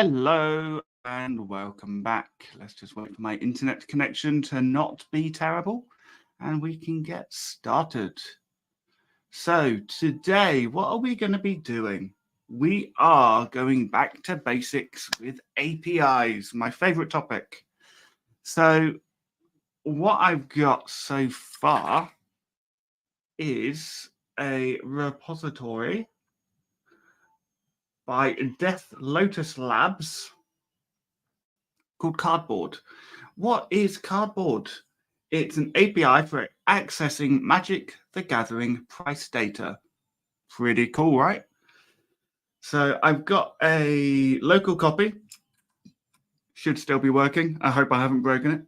Hello and welcome back. Let's just wait for my internet connection to not be terrible and we can get started. So today, what are we going to be doing? We are going back to basics with APIs, my favorite topic. So what I've got so far is a repository by Death Lotus Labs called Cardboard. What is Cardboard? It's an API for accessing Magic the Gathering price data. Pretty cool, right? So I've got a local copy. Should still be working. I hope I haven't broken it.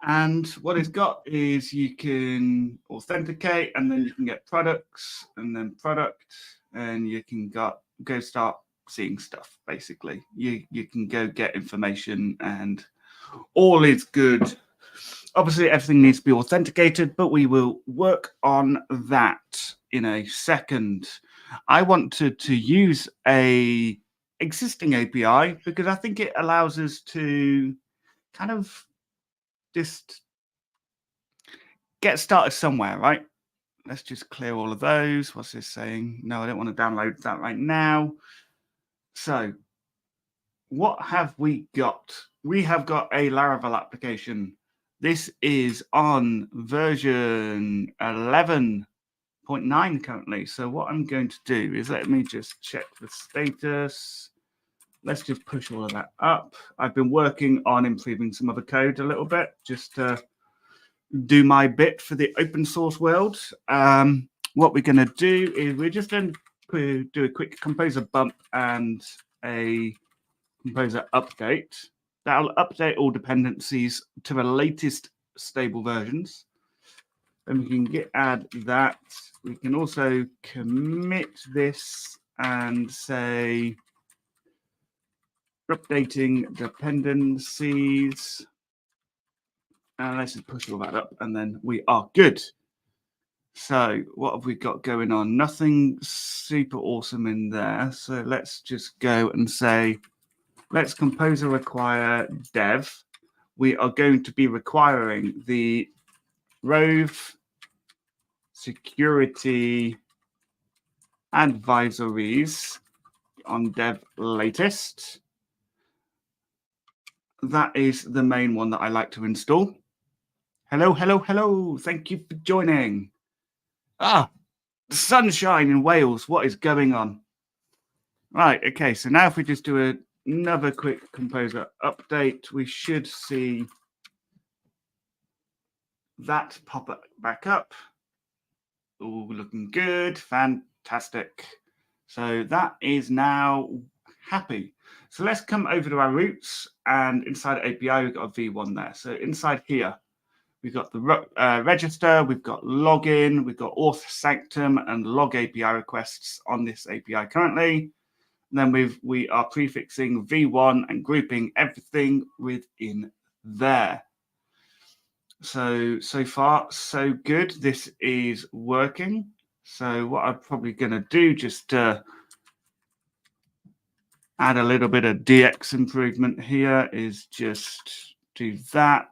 And what it's got is you can authenticate and then you can get products and then product and you can go start seeing stuff, basically. You can go get information and all is good. Obviously, everything needs to be authenticated, but we will work on that in a second. I wanted to use a existing API because I think it allows us to kind of just get started somewhere, right? Let's just clear all of those. What's this saying? No, I don't want to download that right now. So what have we got? We have got a Laravel application. This is on version 11.9 currently. So what I'm going to do is let me just check the status. Let's just push all of that up. I've been working on improving some of the code a little bit, just to do my bit for the open source world. What we're going to do is we're just going to do a quick composer bump and a composer update. That'll update all dependencies to the latest stable versions. Then we can add that. We can also commit this and say updating dependencies. And let's just push all that up and then we are good. So what have we got going on? Nothing super awesome in there. So let's just go and say, let's composer require dev. We are going to be requiring the Rove security advisories on dev latest. That is the main one that I like to install. Hello, hello, hello. Thank you for joining. Sunshine in Wales. What is going on? Right, okay. So now if we just do another quick composer update, we should see that pop back up. All looking good. Fantastic. So that is now happy. So let's come over to our roots, and inside API, we've got a V1 there. So inside here, we've got the register, we've got login, we've got auth sanctum and log API requests on this API currently. And then we are prefixing V1 and grouping everything within there. So far, so good. This is working. So what I'm probably going to do, just add a little bit of DX improvement here, is just do that.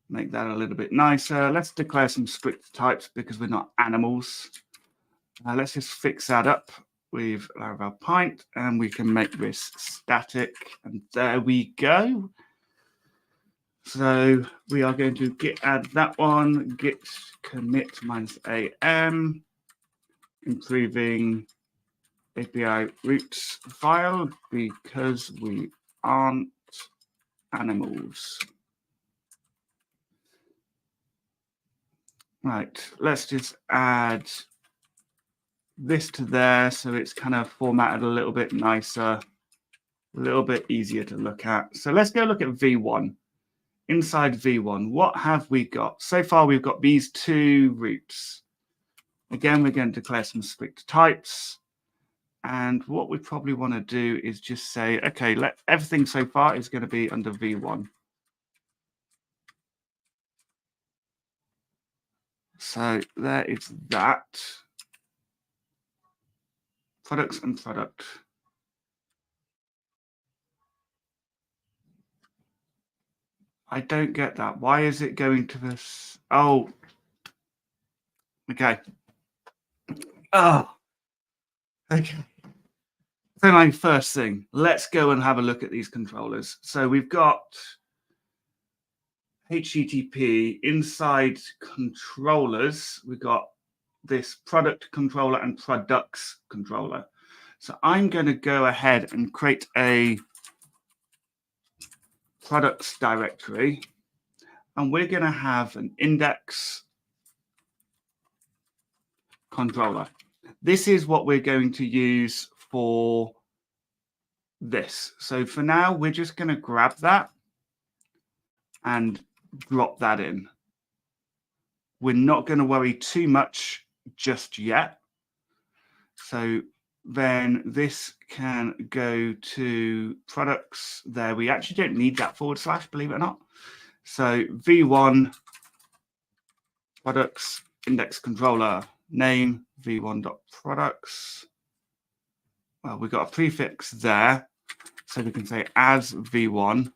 Make that a little bit nicer. Let's declare some strict types because we're not animals. Let's just fix that up with Laravel Pint, and we can make this static. And there we go. So we are going to git add that one, git commit -am, improving API roots file because we aren't animals. Right, let's just add this to there so it's kind of formatted a little bit nicer, a little bit easier to look at. So let's go look at V1. Inside V1, what have we got? So far, we've got these two roots. Again, we're going to declare some strict types. And what we probably want to do is just say, okay, everything so far is going to be under V1. So there is that. products and product. I don't get that. Why is it going to this? Oh, okay. Oh, okay. So my first thing, let's go and have a look at these controllers. So we've got HTTP inside controllers. We've got this product controller and products controller. So I'm going to go ahead and create a products directory, and we're going to have an index controller. This is what we're going to use for this. So for now, we're just going to grab that and drop that in. We're not going to worry too much just yet. So then this can go to products there. We actually don't need that /, believe it or not. So v1 products index controller name v1.products. Well, we've got a prefix there. So we can say as v1.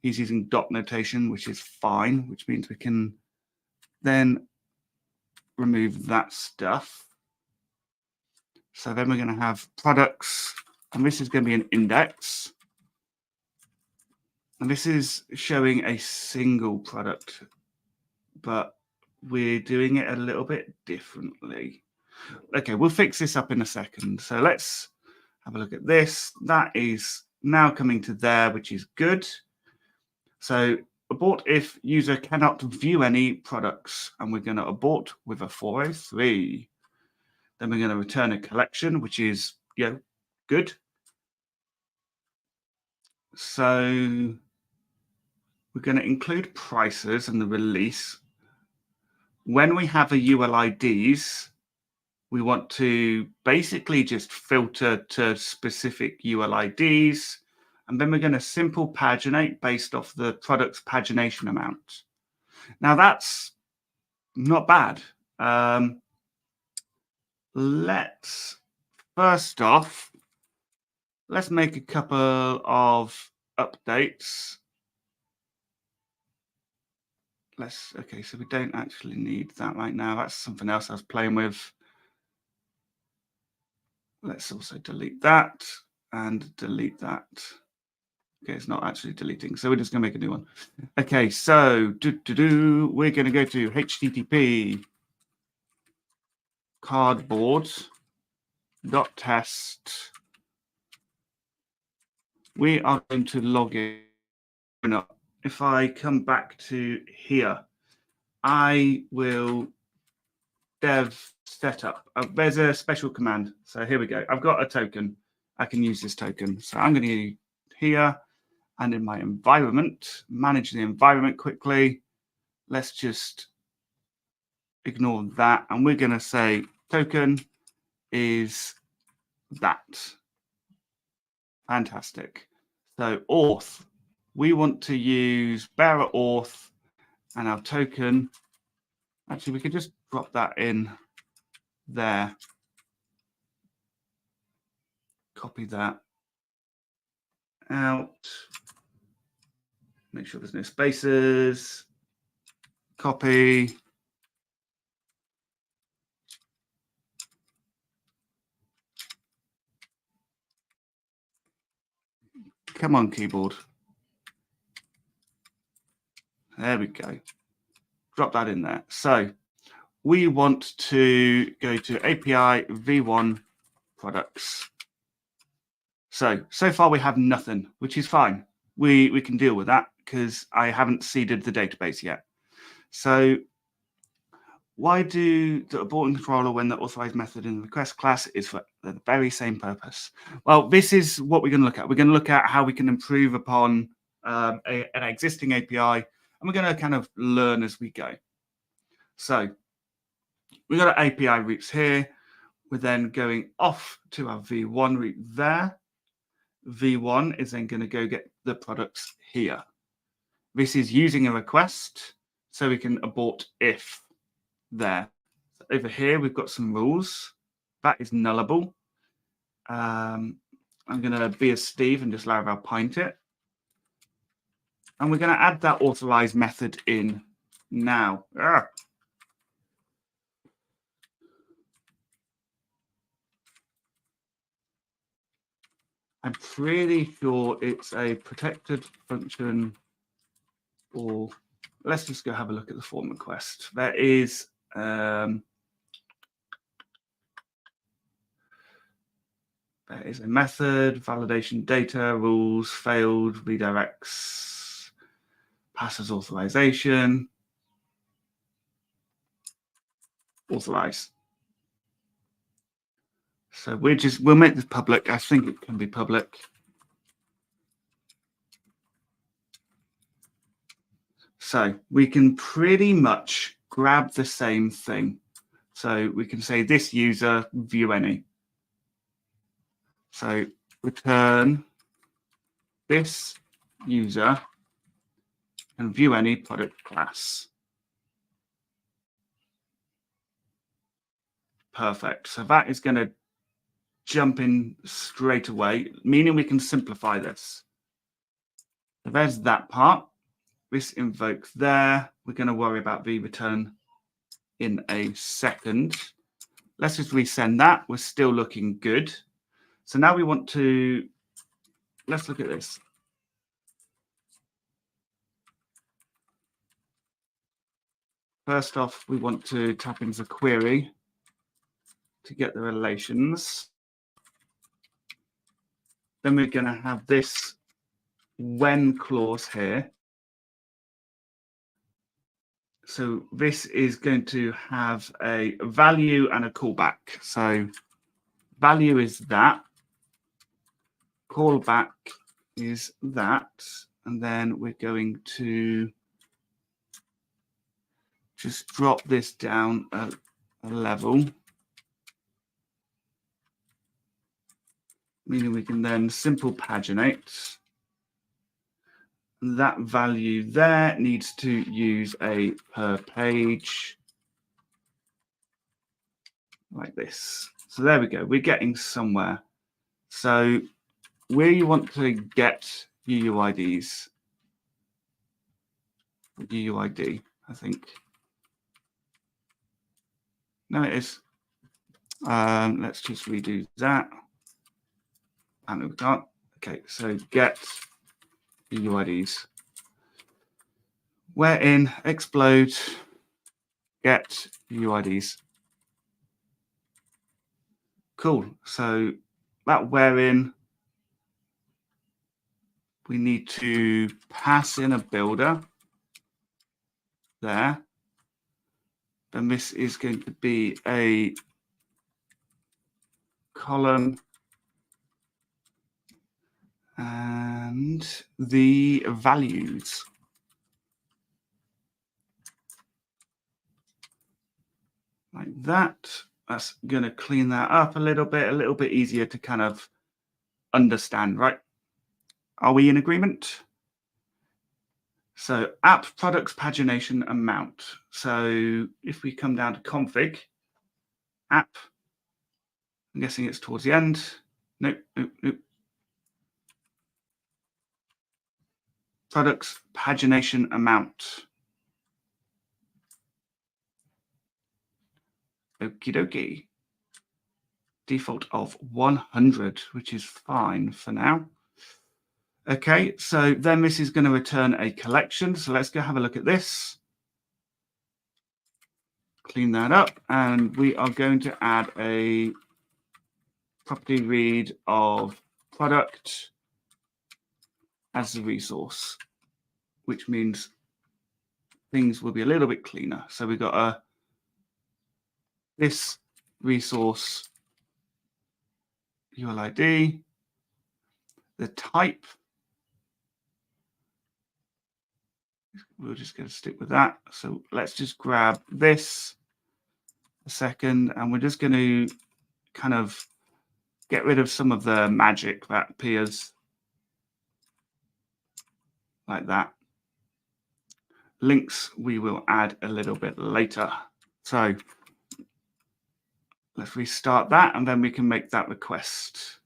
He's using dot notation, which is fine, which means we can then remove that stuff. So then we're going to have products, and this is going to be an index. And this is showing a single product, but we're doing it a little bit differently. Okay, we'll fix this up in a second. So let's have a look at this. That is now coming to there, which is good. So abort if user cannot view any products, and we're going to abort with a 403. Then we're going to return a collection, which is good. So we're going to include prices and the release. When we have a ULIDs, we want to basically just filter to specific ULIDs, and then we're going to simple paginate based off the product's pagination amount. Now that's not bad. Let's first off, let's make a couple of updates. Okay, so we don't actually need that right now. That's something else I was playing with. Let's also delete that and delete that. Okay, it's not actually deleting, so we're just going to make a new one. Okay, so we're going to go to HTTP cardboard.test. We are going to log in. If I come back to here, I will dev setup. There's a special command. So here we go. I've got a token. I can use this token. So I'm going to use here and in my environment, manage the environment quickly. Let's just ignore that. And we're going to say token is that. Fantastic. So auth, we want to use bearer auth, and our token. Actually, we could just drop that in there. Copy that out. Make sure there's no spaces. Copy. Come on, keyboard. There we go. Drop that in there. So we want to go to API v1 products. So far we have nothing, which is fine. We can deal with that because I haven't seeded the database yet. So why do the abort controller when the authorized method in the request class is for the very same purpose? Well, this is what we're going to look at. We're going to look at how we can improve upon an existing API, and we're going to kind of learn as we go. So we've got our API routes here. We're then going off to our v1 route there. v1 is then going to go get the products here. This is using a request, so we can abort if there. So over here, we've got some rules. That is nullable. I'm going to be a Steve and just Laravel paint it. And we're going to add that authorize method in now. I'm pretty sure it's a protected function, or let's just go have a look at the form request. There is there is a method, validation data, rules, failed, redirects, passes authorization, authorize. So we'll make this public. I think it can be public. So we can pretty much grab the same thing. So we can say this user view any. So return this user and view any product class. Perfect. So that is going to jump in straight away, meaning we can simplify this. So there's that part. This invokes there. We're going to worry about the return in a second. Let's just resend that. We're still looking good. So now we want to, let's look at this. First off, we want to tap into the query to get the relations. Then we're going to have this when clause here. So this is going to have a value and a callback. So value is that. Callback is that. And then we're going to just drop this down a level, meaning we can then simple paginate. That value there needs to use a per page like this. So there we go. We're getting somewhere. So where you want to get UUIDs, UUID, I think. No, it is. Let's just redo that. And we can't. Okay, so get UUIDs. Wherein explode get UUIDs. Cool. So that wherein we need to pass in a builder there. Then this is going to be a column and the values. Like that. That's going to clean that up a little bit easier to kind of understand, right? Are we in agreement? So app products pagination amount. So if we come down to config, app, I'm guessing it's towards the end. Nope. Products pagination amount. Okie dokie. Default of 100, which is fine for now. Okay, so then this is going to return a collection. So let's go have a look at this. Clean that up, and we are going to add a property read of product as the resource, which means things will be a little bit cleaner. So we've got this resource ULID, the type. We're just going to stick with that. So let's just grab this a second, and we're just going to kind of get rid of some of the magic that appears like that. Links we will add a little bit later. So Let's restart that, and then we can make that request.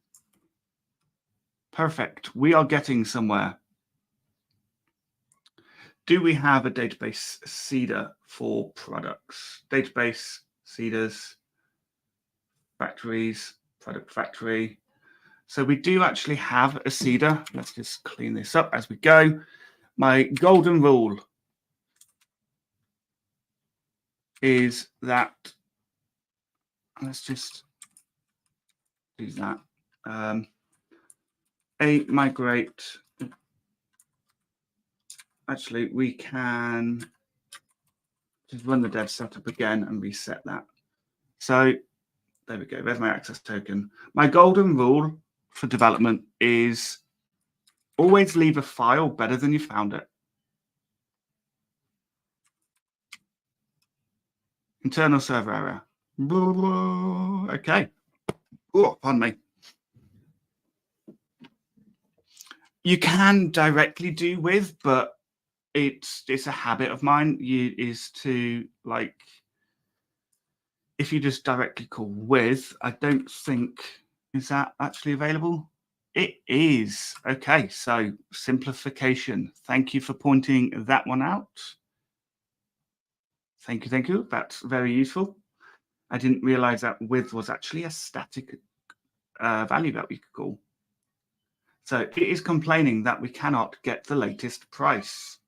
Perfect. We are getting somewhere. Do we have a database seeder for products? Database seeders, factories, product factory. So we do actually have a seeder. Let's just clean this up as we go. My golden rule is that, let's just do that. Migrate. Actually, we can just run the dev setup again and reset that. So there we go. There's my access token. My golden rule for development is always leave a file better than you found it. Internal server error. Okay. Oh, pardon me. You can directly do with, but it's a habit of mine. Is to like, if you just directly call with, I don't think, is that actually available? It is. Okay, so simplification. Thank you for pointing that one out. Thank you, thank you. That's very useful. I didn't realize that with was actually a static value that we could call. So it is complaining that we cannot get the latest price.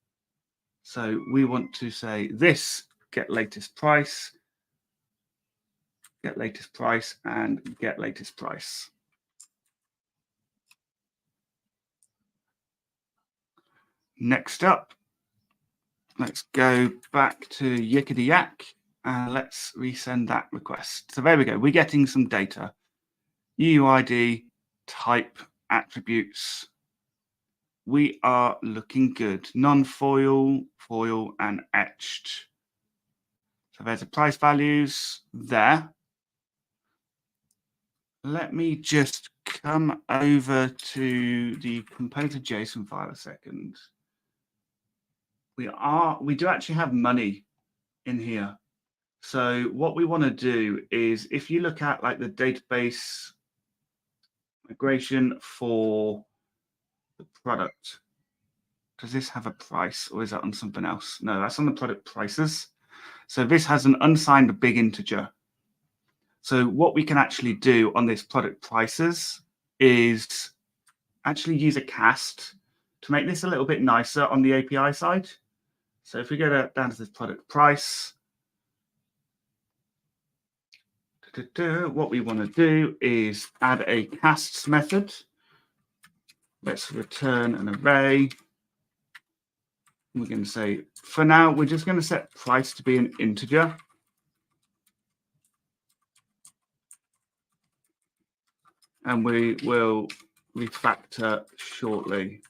So we want to say this, get latest price, and get latest price. Next up, let's go back to Yickety Yak and let's resend that request. So there we go. We're getting some data. UUID, type, attributes. We are looking good. Non-foil, foil, and etched. So there's the price values there. Let me just come over to the composer.json file a second. We do actually have money in here. So what we want to do is, if you look at like the database migration for the product, does this have a price or is that on something else? No, that's on the product prices. So this has an unsigned big integer. So what we can actually do on this product prices is actually use a cast to make this a little bit nicer on the API side. So if we go down to this product price, what we want to do is add a casts method. Let's return an array. We're going to say, for now, we're just going to set price to be an integer. And we will refactor shortly.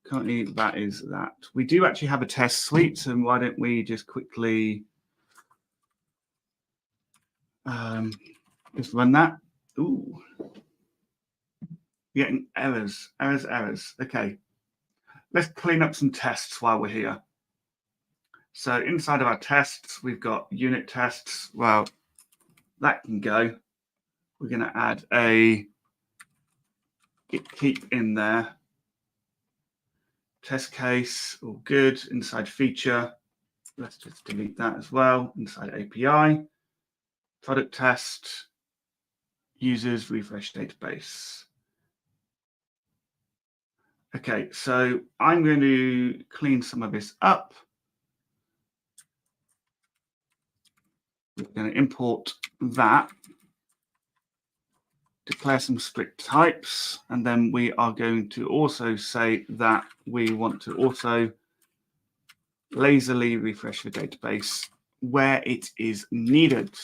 Currently, that is that. We do actually have a test suite, so why don't we just quickly just run that. Ooh. Getting errors. Okay. Let's clean up some tests while we're here. So inside of our tests, we've got unit tests. Well, that can go. We're going to add a keep in there. Test case, all good. Inside feature, let's just delete that as well. Inside API, product test, users, refresh database. Okay, so I'm going to clean some of this up. We're going to import that, declare some strict types, and then we are going to also say that we want to also lazily refresh the database where it is needed.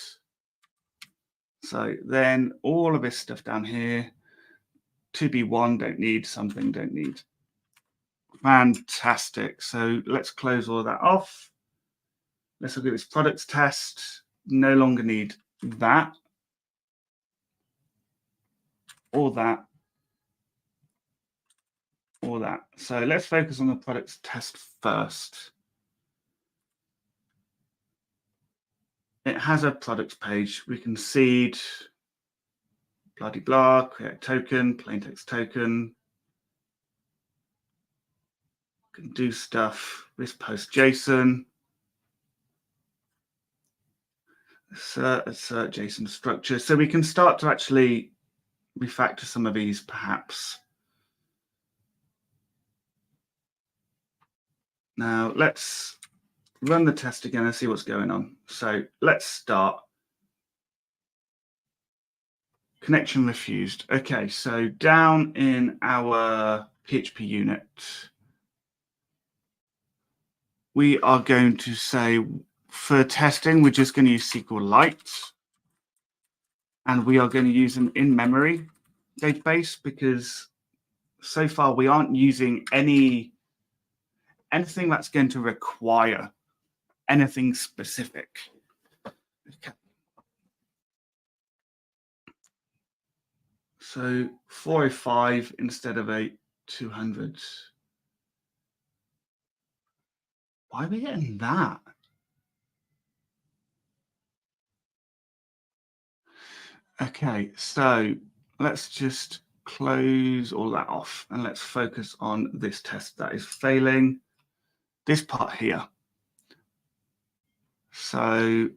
So then all of this stuff down here, to be one, don't need, something don't need. Fantastic. So let's close all that off. Let's look at this products test. No longer need that or that or that. So let's focus on the products test first. it has a products page. We can seed, blah, blah, blah, create token, plain text token. We can do stuff, this post JSON, assert JSON structure. So we can start to actually refactor some of these perhaps. Now let's run the test again and see what's going on. So let's start. Connection refused. Okay, so down in our PHP unit, we are going to say for testing, we're just going to use SQLite. And we are going to use an in-memory database because so far we aren't using anything that's going to require anything specific. Okay. So 405 instead of a 200. Why are we getting that? Okay, so let's just close all that off and let's focus on this test that is failing, this part here. So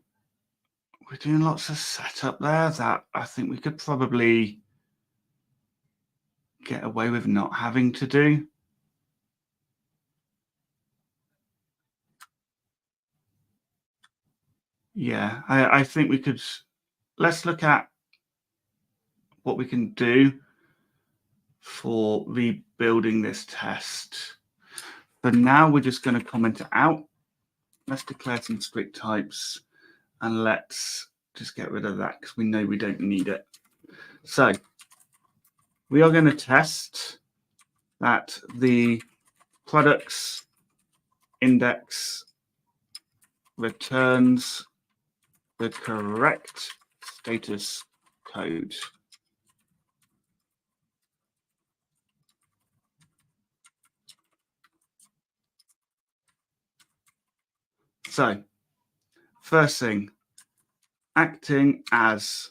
we're doing lots of setup there that I think we could probably get away with not having to do. Yeah, I think we could, let's look at what we can do for rebuilding this test. But now we're just going to comment it out. Let's declare some strict types and let's just get rid of that because we know we don't need it. So we are going to test that the products index returns the correct status code. So first thing, acting as,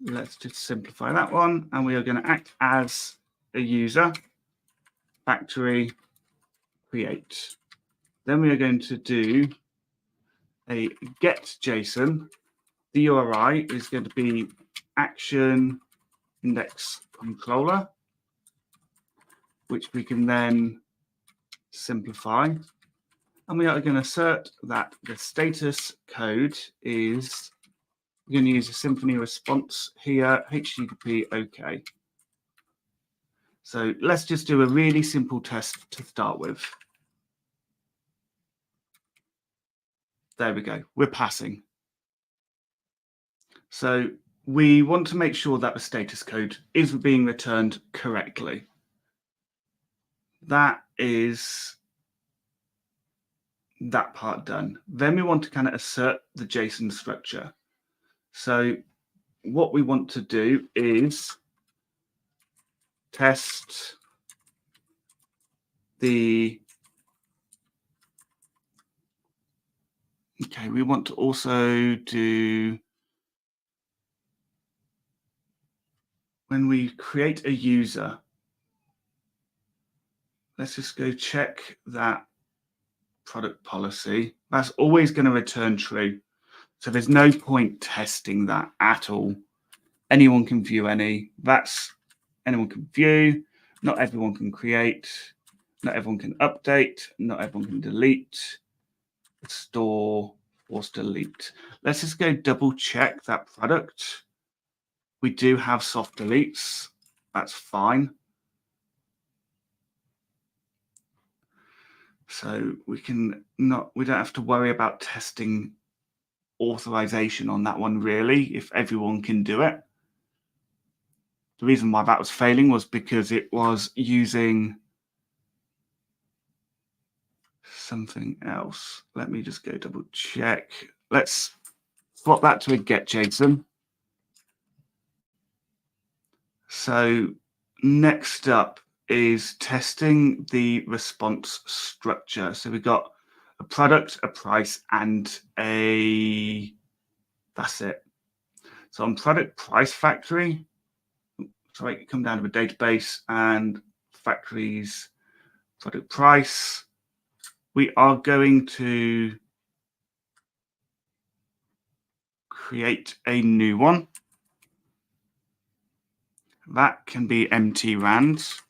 let's just simplify that one. And we are going to act as a user, factory, create. Then we are going to do a get JSON. The URI is going to be action index controller, which we can then simplify. And we are going to assert that the status code is, we're going to use a Symfony response here, HTTP OK. So let's just do a really simple test to start with. There we go, we're passing. So we want to make sure that the status code is being returned correctly. That is that part done. Then we want to kind of assert the JSON structure. So what we want to do is test the, okay, we want to also do, when we create a user, let's just go check that product policy. That's always going to return true. So there's no point testing that at all. Anyone can view any. That's anyone can view. Not everyone can create. Not everyone can update. Not everyone can delete, store, or delete. Let's just go double check that product. We do have soft deletes. That's fine. So we don't have to worry about testing authorization on that one really, if everyone can do it. The reason why that was failing was because it was using something else. Let me just go double check. Let's swap that to a get JSON. So next up is testing the response structure. So we've got a product, a price, and that's it. So on product price factory, sorry, come down to the database and factories, product price. We are going to create a new one. That can be empty rands.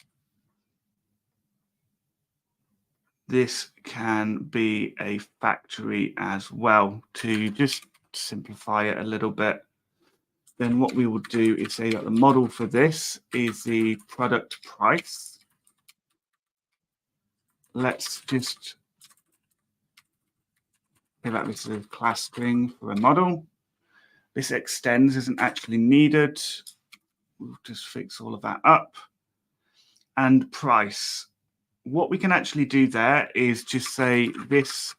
This can be a factory as well to just simplify it a little bit. Then what we will do is say that the model for this is the product price. Let's just give that this is a class string for a model. This extends isn't actually needed. We'll just fix all of that up. And price. What we can actually do there is just say this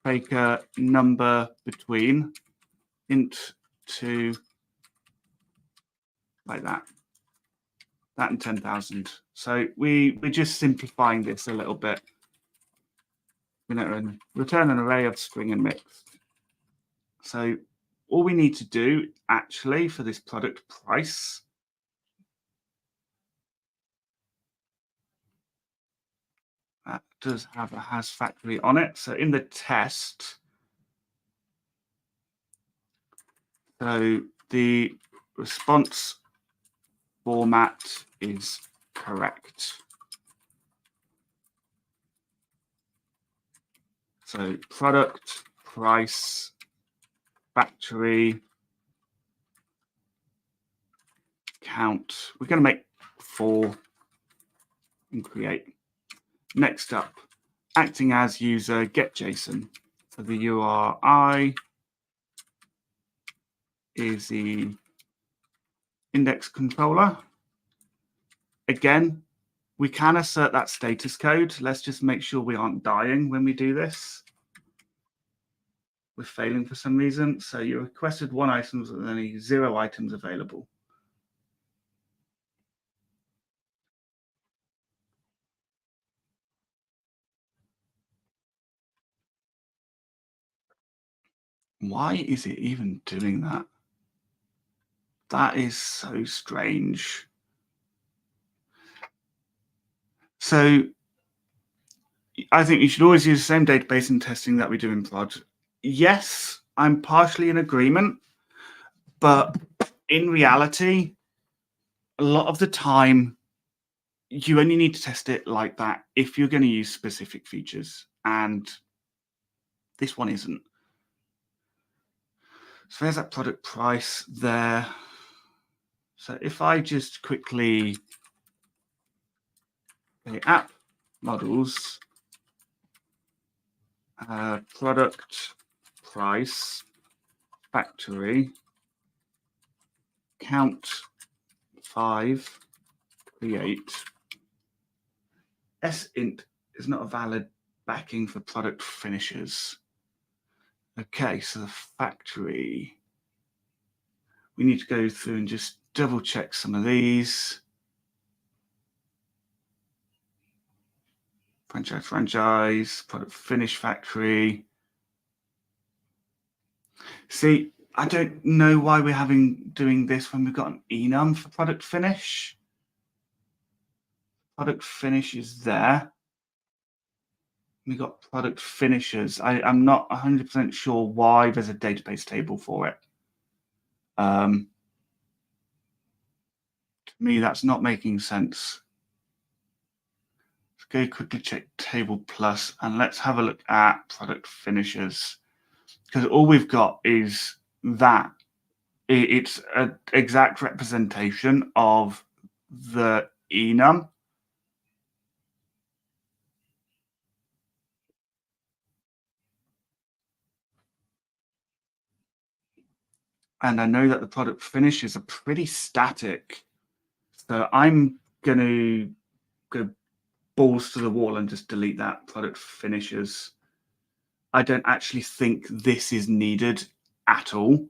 take a number between int 2 like that and 10,000. So we're just simplifying this a little bit. We're going to return an array of string and mixed. So all we need to do actually for this product price that does have a has factory on it. So in the test, so the response format is correct. So product price factory count. We're going to make 4 and create. Next up, acting as user get JSON. So the URI is the index controller. Again, we can assert that status code. Let's just make sure we aren't dying when we do this. We're failing for some reason. So you requested 1 item and only 0 items available. Why is it even doing that? That is so strange. So I think you should always use the same database in testing that we do in prod. Yes, I'm partially in agreement, but in reality, a lot of the time, you only need to test it like that if you're going to use specific features, and this one isn't. So there's that product price there. So if I just quickly app models, product price factory count 5 create sint is not a valid backing for product finishes. Okay, so the factory, we need to go through and just double check some of these. Franchise, product finish factory. See, I don't know why we're doing this when we've got an enum for product finish. Product finish is there. We got product finishers. I'm not 100% sure why there's a database table for it. To me, that's not making sense. Let's go quickly check table plus and let's have a look at product finishers, because all we've got is that. It's an exact representation of the enum. And I know that the product finishes are pretty static. So I'm going to go balls to the wall and just delete that product finishes. I don't actually think this is needed at all.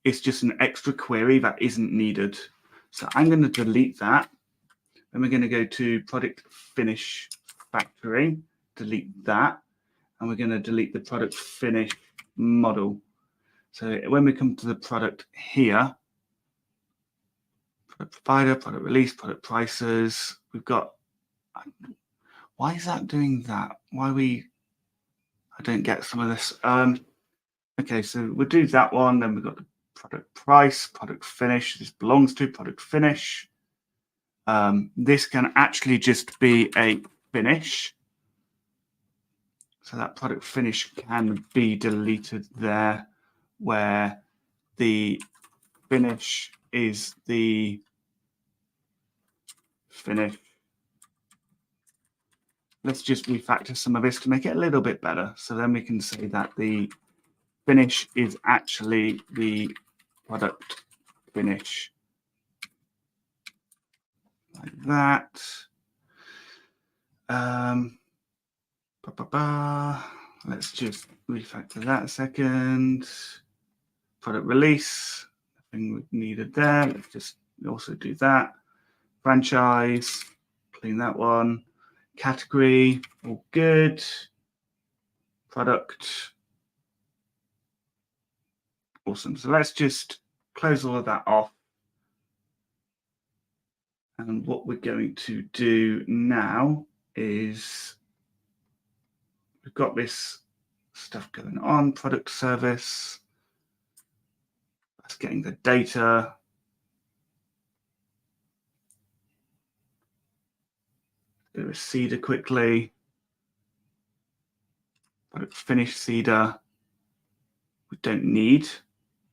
It's just an extra query that isn't needed. So I'm going to delete that. Then we're going to go to product finish factory. delete that. And we're going to delete the product finish model. So when we come to the product here, product provider, product release, product prices, we've got, why is that doing that? I don't get some of this. Okay, so we'll do that one. Then we've got the product price, product finish. This belongs to product finish. This can actually just be a finish. So that product finish can be deleted there, where the finish is the finish. Let's just refactor some of this to make it a little bit better. So then we can say that the finish is actually the product finish. Like that. Let's just refactor that a second. Product release, nothing needed there. Let's just also do that. Franchise, clean that one. Category, all good. Product, awesome. So let's just close all of that off. And what we're going to do now is we've got this stuff going on, product service. That's getting the data. Do a seeder quickly. Product finish seeder. We don't need.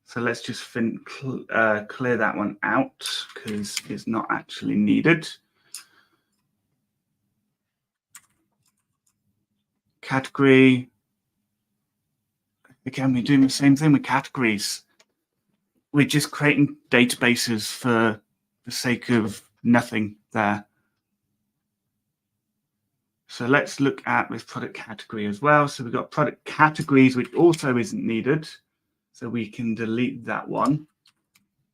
So let's just clear that one out because it's not actually needed. Category. Again, we're doing the same thing with categories. We're just creating databases for the sake of nothing there. So let's look at this product category as well. So we've got product categories, which also isn't needed. So we can delete that one.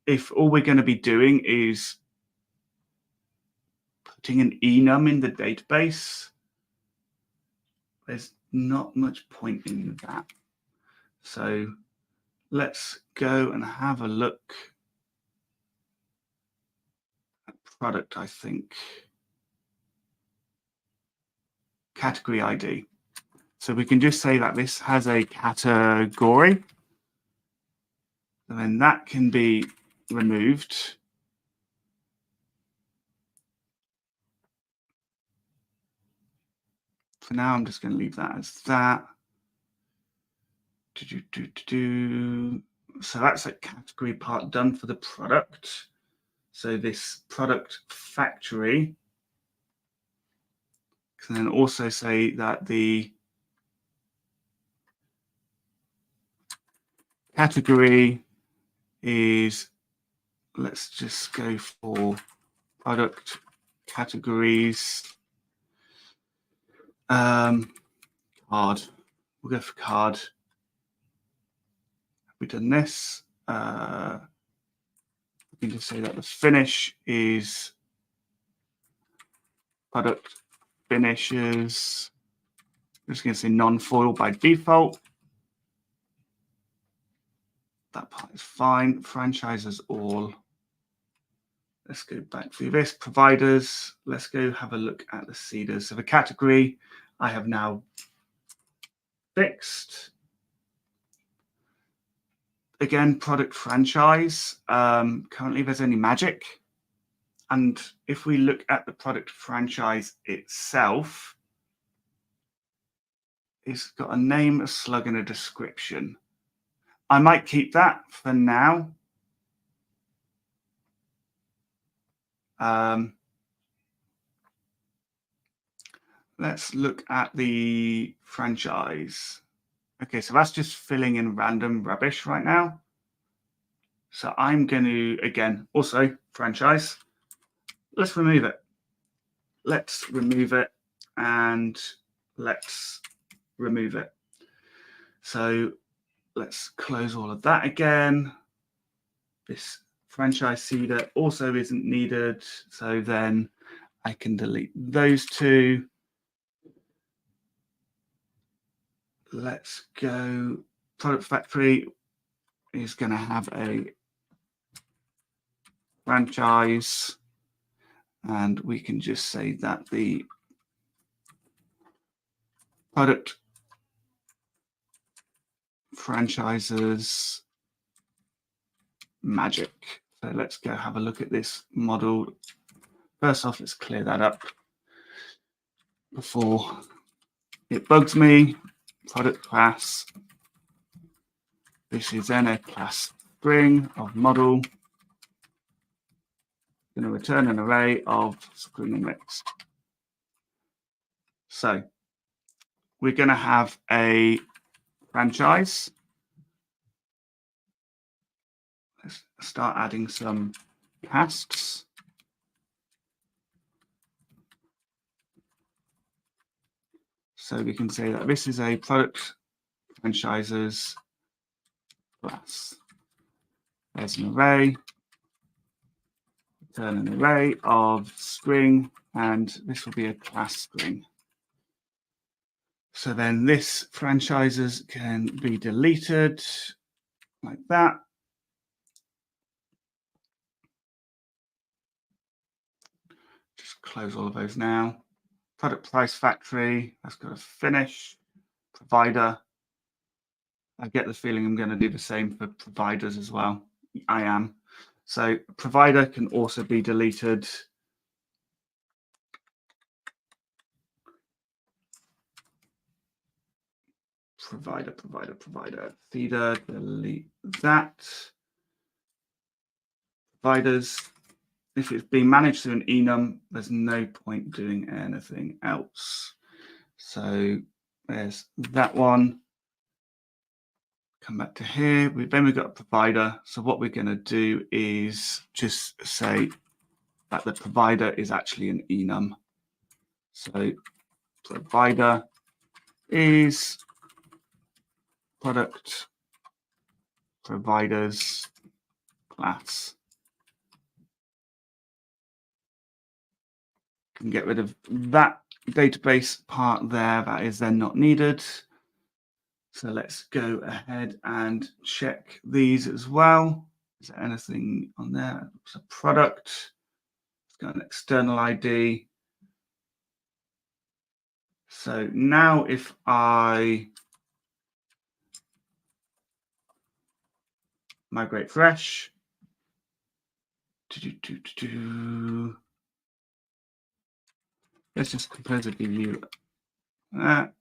If all we're going to be doing is putting an enum in the database, there's not much point in that. So let's go and have a look at product, I think. Category ID. So we can just say that this has a category. And then that can be removed. For now, I'm just going to leave that as that. So that's a category part done for the product. So this product factory can then also say that the category is, let's just go for product categories. Card. We'll go for card. Have we done this? We can just say that the finish is product finishes. I'm just going to say non-foil by default. That part is fine. Franchises all. Let's go back through this. Providers. Let's go have a look at the seeders. So the category I have now fixed. Again, product franchise. Currently, there's only magic. And if we look at the product franchise itself, it's got a name, a slug, and a description. I might keep that for now. Let's look at the franchise. Okay, so that's just filling in random rubbish right now. So I'm going to, again, also franchise. Let's remove it. Let's remove it and let's remove it. So let's close all of that again. This franchise seeder also isn't needed. So then I can delete those two. let's go. Product factory is going to have a franchise, and we can just say that the product franchises magic. So let's go have a look at this model. First off, let's clear that up before it bugs me. Product class. This is then a class string of model. Going to return an array of string index. So we're going to have a franchise. Let's start adding some casts. So we can say that this is a product franchises class. There's an array, return an array of string, and this will be a class string. So then this franchises can be deleted like that. Just close all of those now. Product price factory, that's got to finish. Provider. I get the feeling I'm going to do the same for providers as well. I am. So provider can also be deleted. Provider. Feeder, delete that. Providers. If it's being managed through an enum, there's no point doing anything else. So there's that one. Come back to here. Then we've got a provider. So what we're going to do is just say that the provider is actually an enum. So provider is product providers class. Can get rid of that database part there. That is then not needed. So let's go ahead and check these as well. Is there anything on there? It's a product. It's got an external ID. So now if I migrate fresh, let's just composedly view that.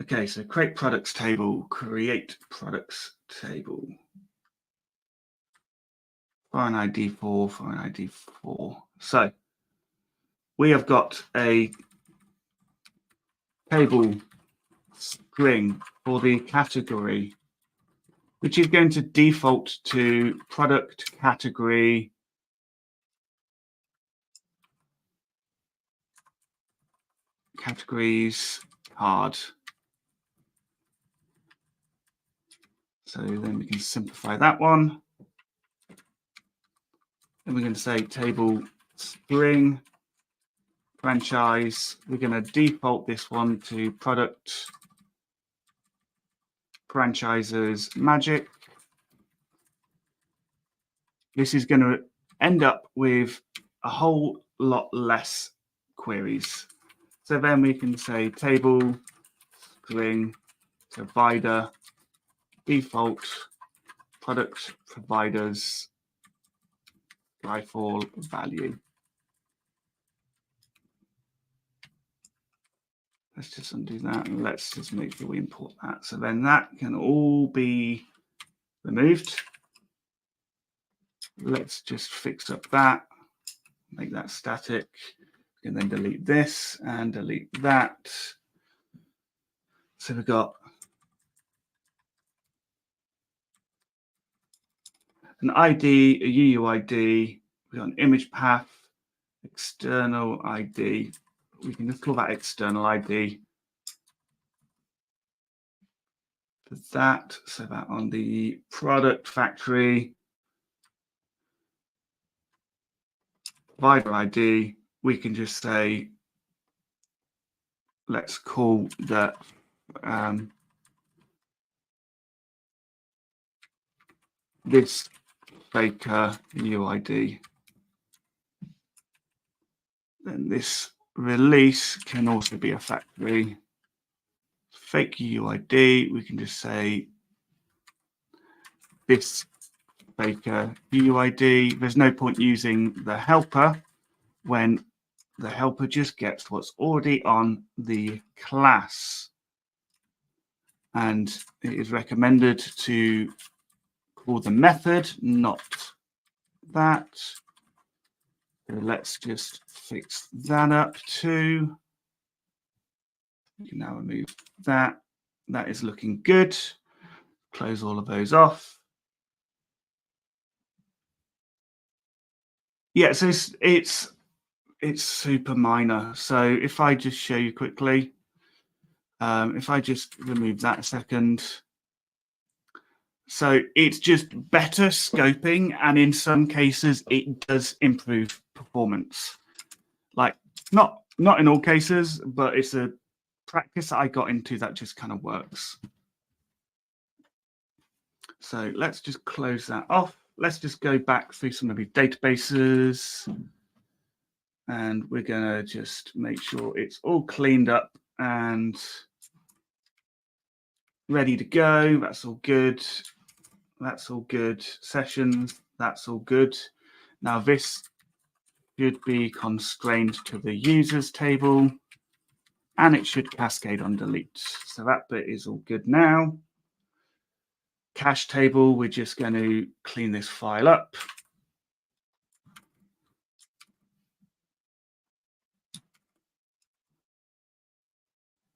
Okay, so create products table, create products table. Foreign ID 4, foreign ID 4. So we have got a table string for the category, which is going to default to product category categories card. So then we can simplify that one. Then we're going to say table string franchise. We're going to default this one to product franchises magic. This is going to end up with a whole lot less queries. So then we can say table string provider default product providers Scryfall value. Let's just undo that and let's just make sure we import that. So then that can all be removed. Let's just fix up that, make that static, and then delete this and delete that. So we've got an ID, a UUID, we've got an image path, external ID. We can just call that external ID for that. So that on the product factory, provider ID, we can just say let's call the this faker UID. Then this release can also be a factory fake UID. We can just say this faker UID. There's no point using the helper when the helper just gets what's already on the class. And it is recommended to call the method, not that. So let's just fix that up too. You can now remove that. That is looking good. Close all of those off. Yeah, so it's super minor. So if I just show you quickly, if I just remove that a second. So it's just better scoping, and in some cases it does improve performance. Like not in all cases, but it's a practice that I got into that just kind of works. So let's just close that off. Let's just go back through some of these databases. And we're going to just make sure it's all cleaned up and ready to go. That's all good. That's all good. Sessions, that's all good. Now this should be constrained to the users table, and it should cascade on delete. So that bit is all good now. Cache table, we're just going to clean this file up.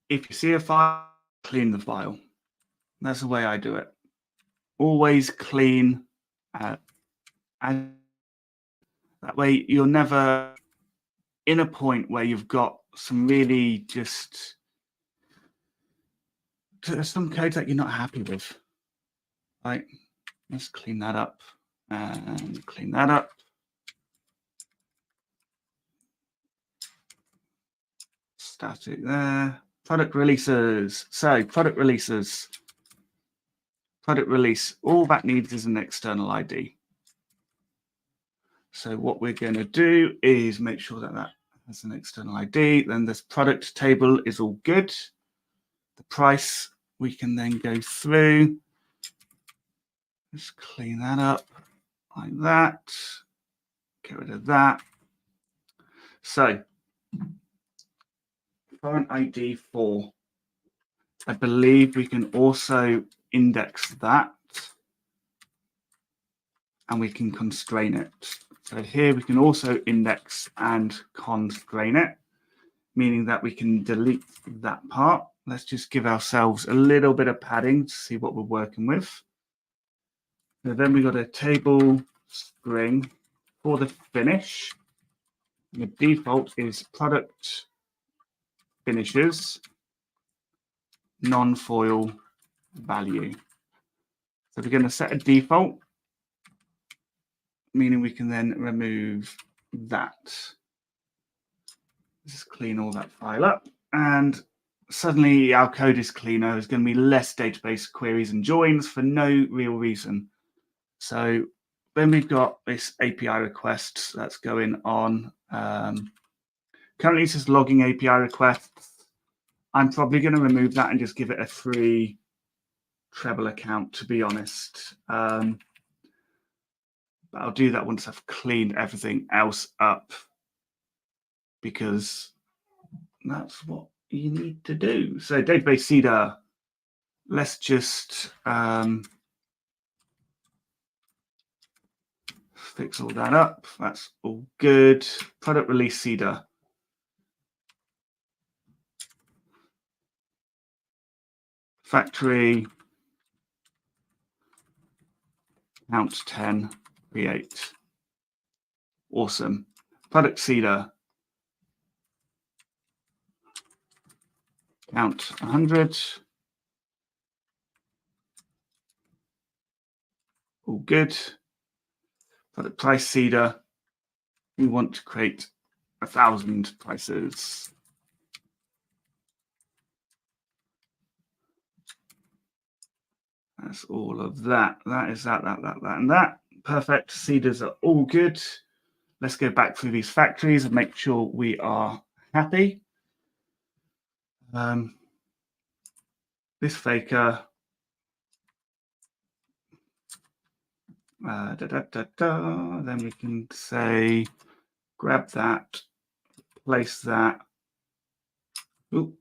If you see a file, clean the file. That's the way I do it. Always clean. And that way you're never in a point where you've got some really just some code that you're not happy with. Right? Let's clean that up and clean that up. Static there. Product releases. So product releases. Product release. All that needs is an external ID. So what we're going to do is make sure that that has an external ID. Then this product table is all good. The price, we can then go through. Just clean that up like that. Get rid of that. So current ID 4. I believe we can also index that, and we can constrain it. So here we can also index and constrain it, meaning that we can delete that part. Let's just give ourselves a little bit of padding to see what we're working with. So then we got a table string for the finish. And the default is product finishes non-foil value. So we're going to set a default, meaning we can then remove that. Just clean all that file up, and suddenly our code is cleaner. There's going to be less database queries and joins for no real reason. So then we've got this API request that's going on. Currently it says logging API requests. I'm probably going to remove that and just give it a free treble account, to be honest. But I'll do that once I've cleaned everything else up, because that's what you need to do. So database seeder, let's just fix all that up. That's all good. Product release seeder. Factory, count 10, create. Awesome. Product seeder, count 100. All good. Product price seeder, we want to create 1,000 prices. That's all of that. That is that, and that. Perfect. Seeders are all good. Let's go back through these factories and make sure we are happy. This faker. Then we can say, grab that, place that. Ooh.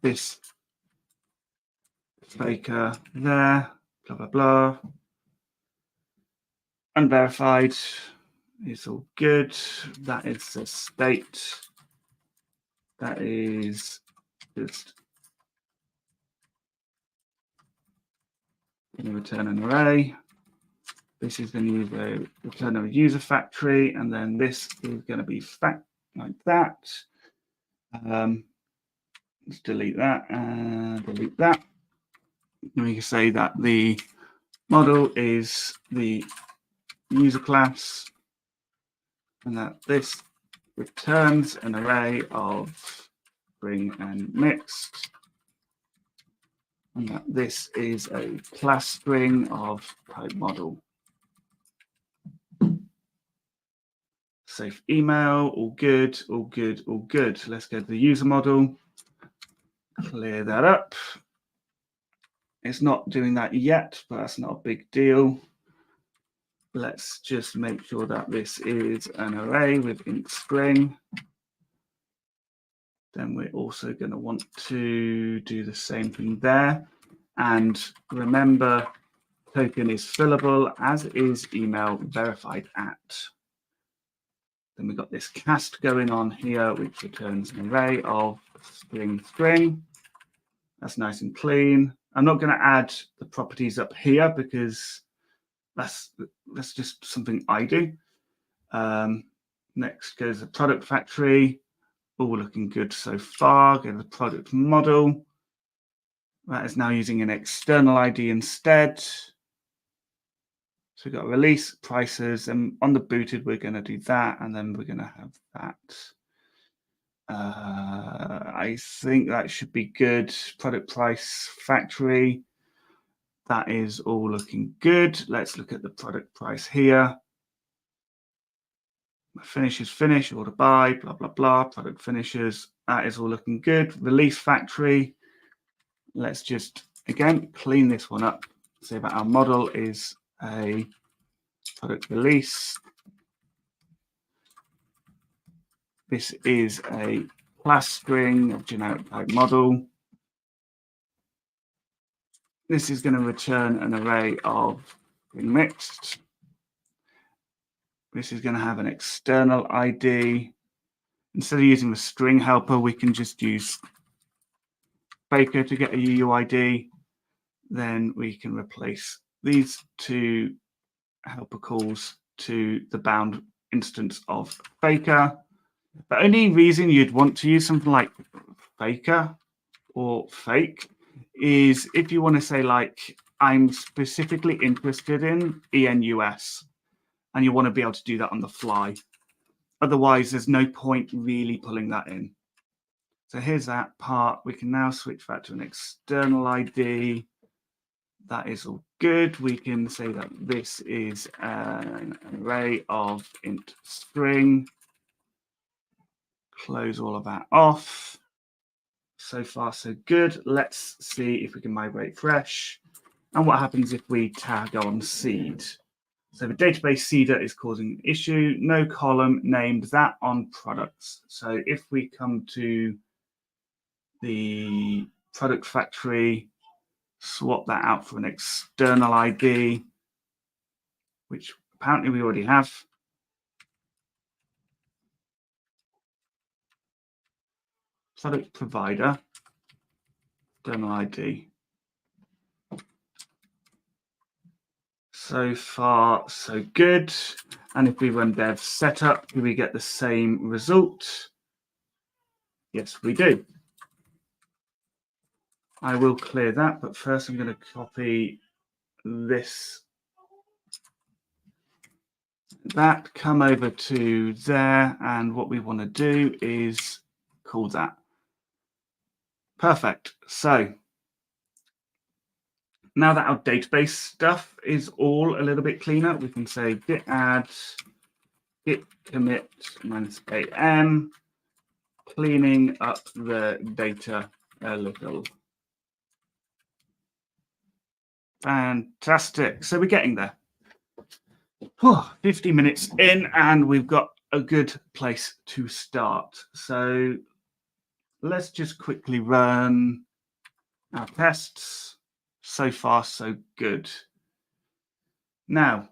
This faker there, blah, blah, blah. Unverified is all good. That is the state. That is just going to return an array. This is going to use a return of a user factory, and then this is going to be fact like that. Let's delete that and delete that. And we can say that the model is the user class, and that this returns an array of string and mixed, and that this is a class string of type model. Safe email, all good, all good, all good. Let's go to the user model, clear that up. It's not doing that yet, but that's not a big deal. Let's just make sure that this is an array with int string. Then we're also going to want to do the same thing there. And remember, token is fillable, as is email verified at. Then we've got this cast going on here, which returns an array of string. That's nice and clean. I'm not going to add the properties up here because that's just something I do. Next goes the product factory. All looking good so far. Go to the product model. That is now using an external ID instead. So we've got release, prices, and on the booted, we're going to do that, and then we're going to have that. I think that should be good. Product price factory. That is all looking good. Let's look at the product price here. Finish is finish, order by, blah, blah, blah. Product finishes. That is all looking good. Release factory. Let's just, again, clean this one up. Say that our model is a product release. This is a class string of generic type model. This is going to return an array of mixed. This is going to have an external ID. Instead of using the string helper, we can just use Faker to get a UUID. Then we can replace these two helper calls to the bound instance of Faker. The only reason you'd want to use something like Faker or fake is if you want to say, like, I'm specifically interested in ENUS, and you want to be able to do that on the fly. Otherwise, there's no point really pulling that in. So here's that part. We can now switch that to an external ID. That is all good. We can say that this is an array of int string. Close all of that off. So far, so good. Let's see if we can migrate fresh. And what happens if we tag on seed? So the database seeder is causing an issue. No column named that on products. So if we come to the product factory, swap that out for an external ID, which apparently we already have. Product provider, external ID. So far, so good. And if we run dev setup, do we get the same result? Yes, we do. I will clear that, but first I'm going to copy this, that, come over to there, and what we want to do is call that. Perfect. So Now that our database stuff is all a little bit cleaner, we can say git add git commit -am, cleaning up the data a little. Fantastic. So we're getting there. 50 minutes in, and we've got a good place to start. So let's just quickly run our tests. So far, so good. Now,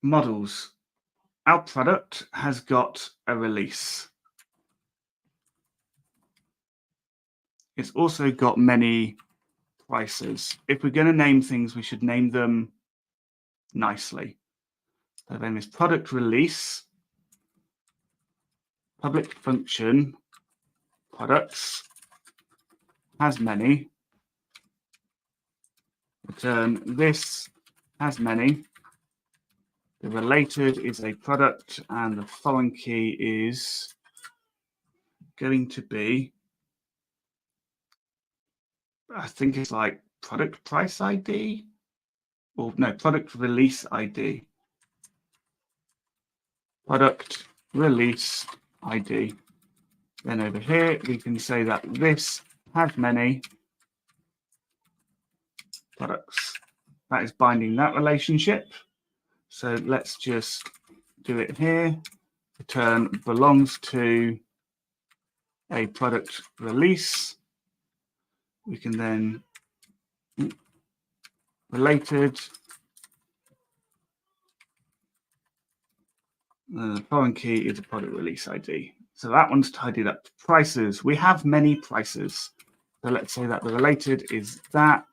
models. Our product has got a release. It's also got many prices. If we're going to name things, we should name them nicely. So then this product release, public function, products, has many, return this has many, the related is a product, and the foreign key is going to be, I think it's like product price ID, or no, product release ID. Product release ID. Then over here, we can say that this has many products. That is binding that relationship. So let's just do it here. Return belongs to a product release. We can then related. The foreign key is a product release ID. So that one's tidied up. Prices. We have many prices. So let's say that the related is that,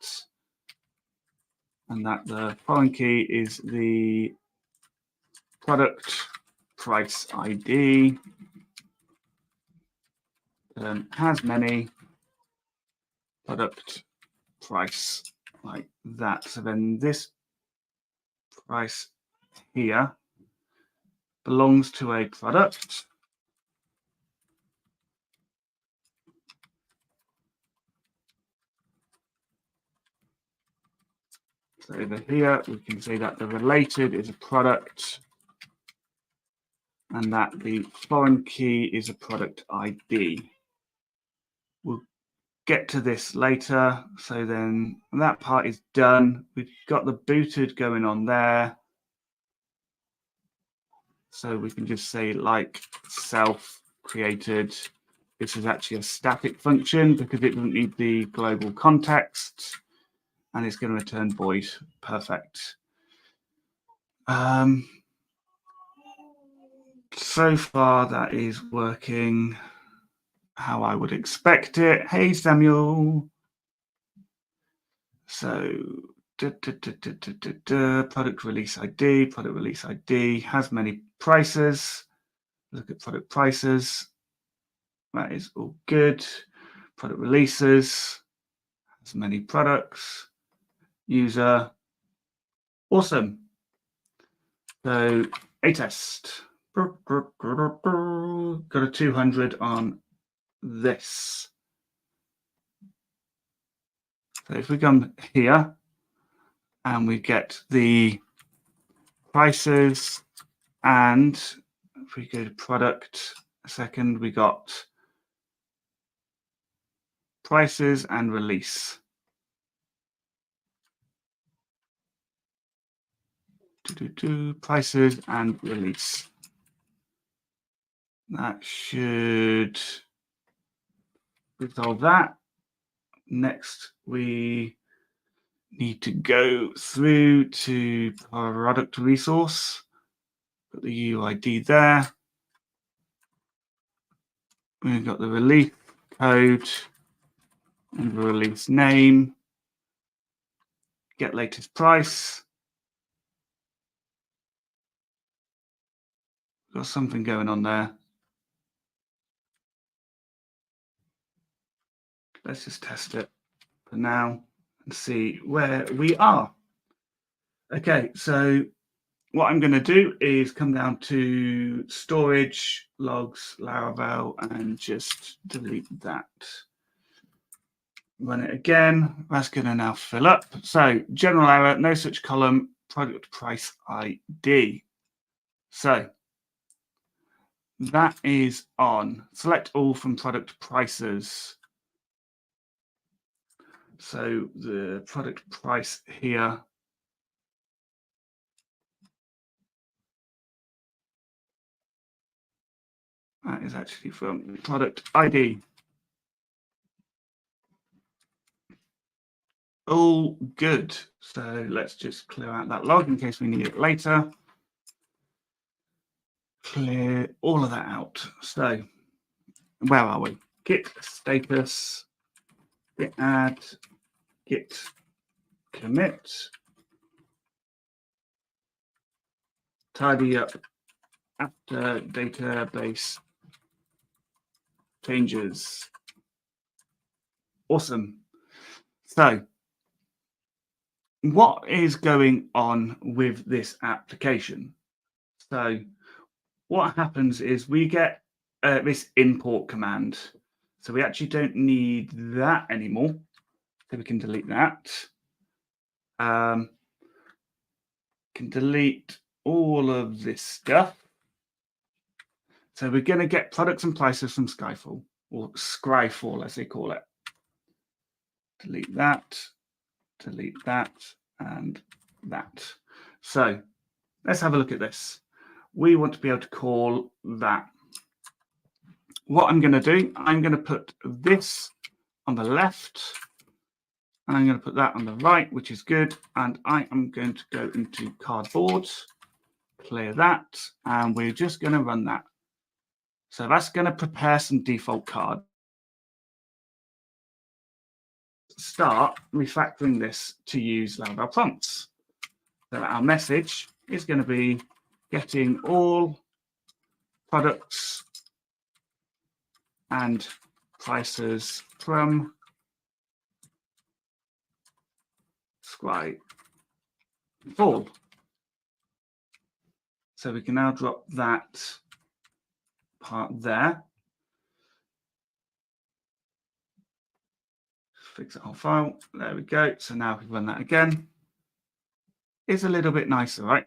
and that the foreign key is the product price ID. Has many product price, like that. So then this price here belongs to a product. So over here, we can say that the related is a product and that the foreign key is a product ID. We'll get to this later. So then that part is done. We've got the booted going on there. So we can just say like self created. This is actually a static function because it doesn't need the global context, and it's going to return void. Perfect. So far, that is working how I would expect it. Hey, Samuel. So, product release ID has many prices. Look at product prices. That is all good. Product releases has many products. User. Awesome. So, a test. Got a 200 on this. So if we come here and we get the prices, and if we go to product a second, we got prices and release. Prices and release. That should resolve that. Next, we need to go through to product resource. Got the UID there. We've got the release code and the release name. Get latest price. Got something going on there. Let's just test it for now and see where we are. Okay, so what I'm going to do is come down to storage, logs, Laravel, and just delete that. Run it again. That's going to now fill up. So general error, no such column, product price ID. So that is on. Select all from product prices. So the product price here that is actually from product ID. All good. So let's just clear out that log in case we need it later. Clear all of that out. So where are we? Git status, git add, git commit, tidy up after database changes. Awesome. So what is going on with this application? So what happens is we get this import command. So we actually don't need that anymore. So we can delete that. Can delete all of this stuff. So we're going to get products and prices from Scryfall, or Scryfall as they call it. Delete that, and that. So let's have a look at this. We want to be able to call that. What I'm going to do, I'm going to put this on the left, and I'm going to put that on the right, which is good. And I am going to go into cardboard, clear that, and we're just going to run that. So that's going to prepare some default cards. Start refactoring this to use Laravel prompts. So our message is going to be getting all products and prices from Scryfall. So we can now drop that part there. Fix that whole file. There we go. So now if we run that again, it's a little bit nicer, right?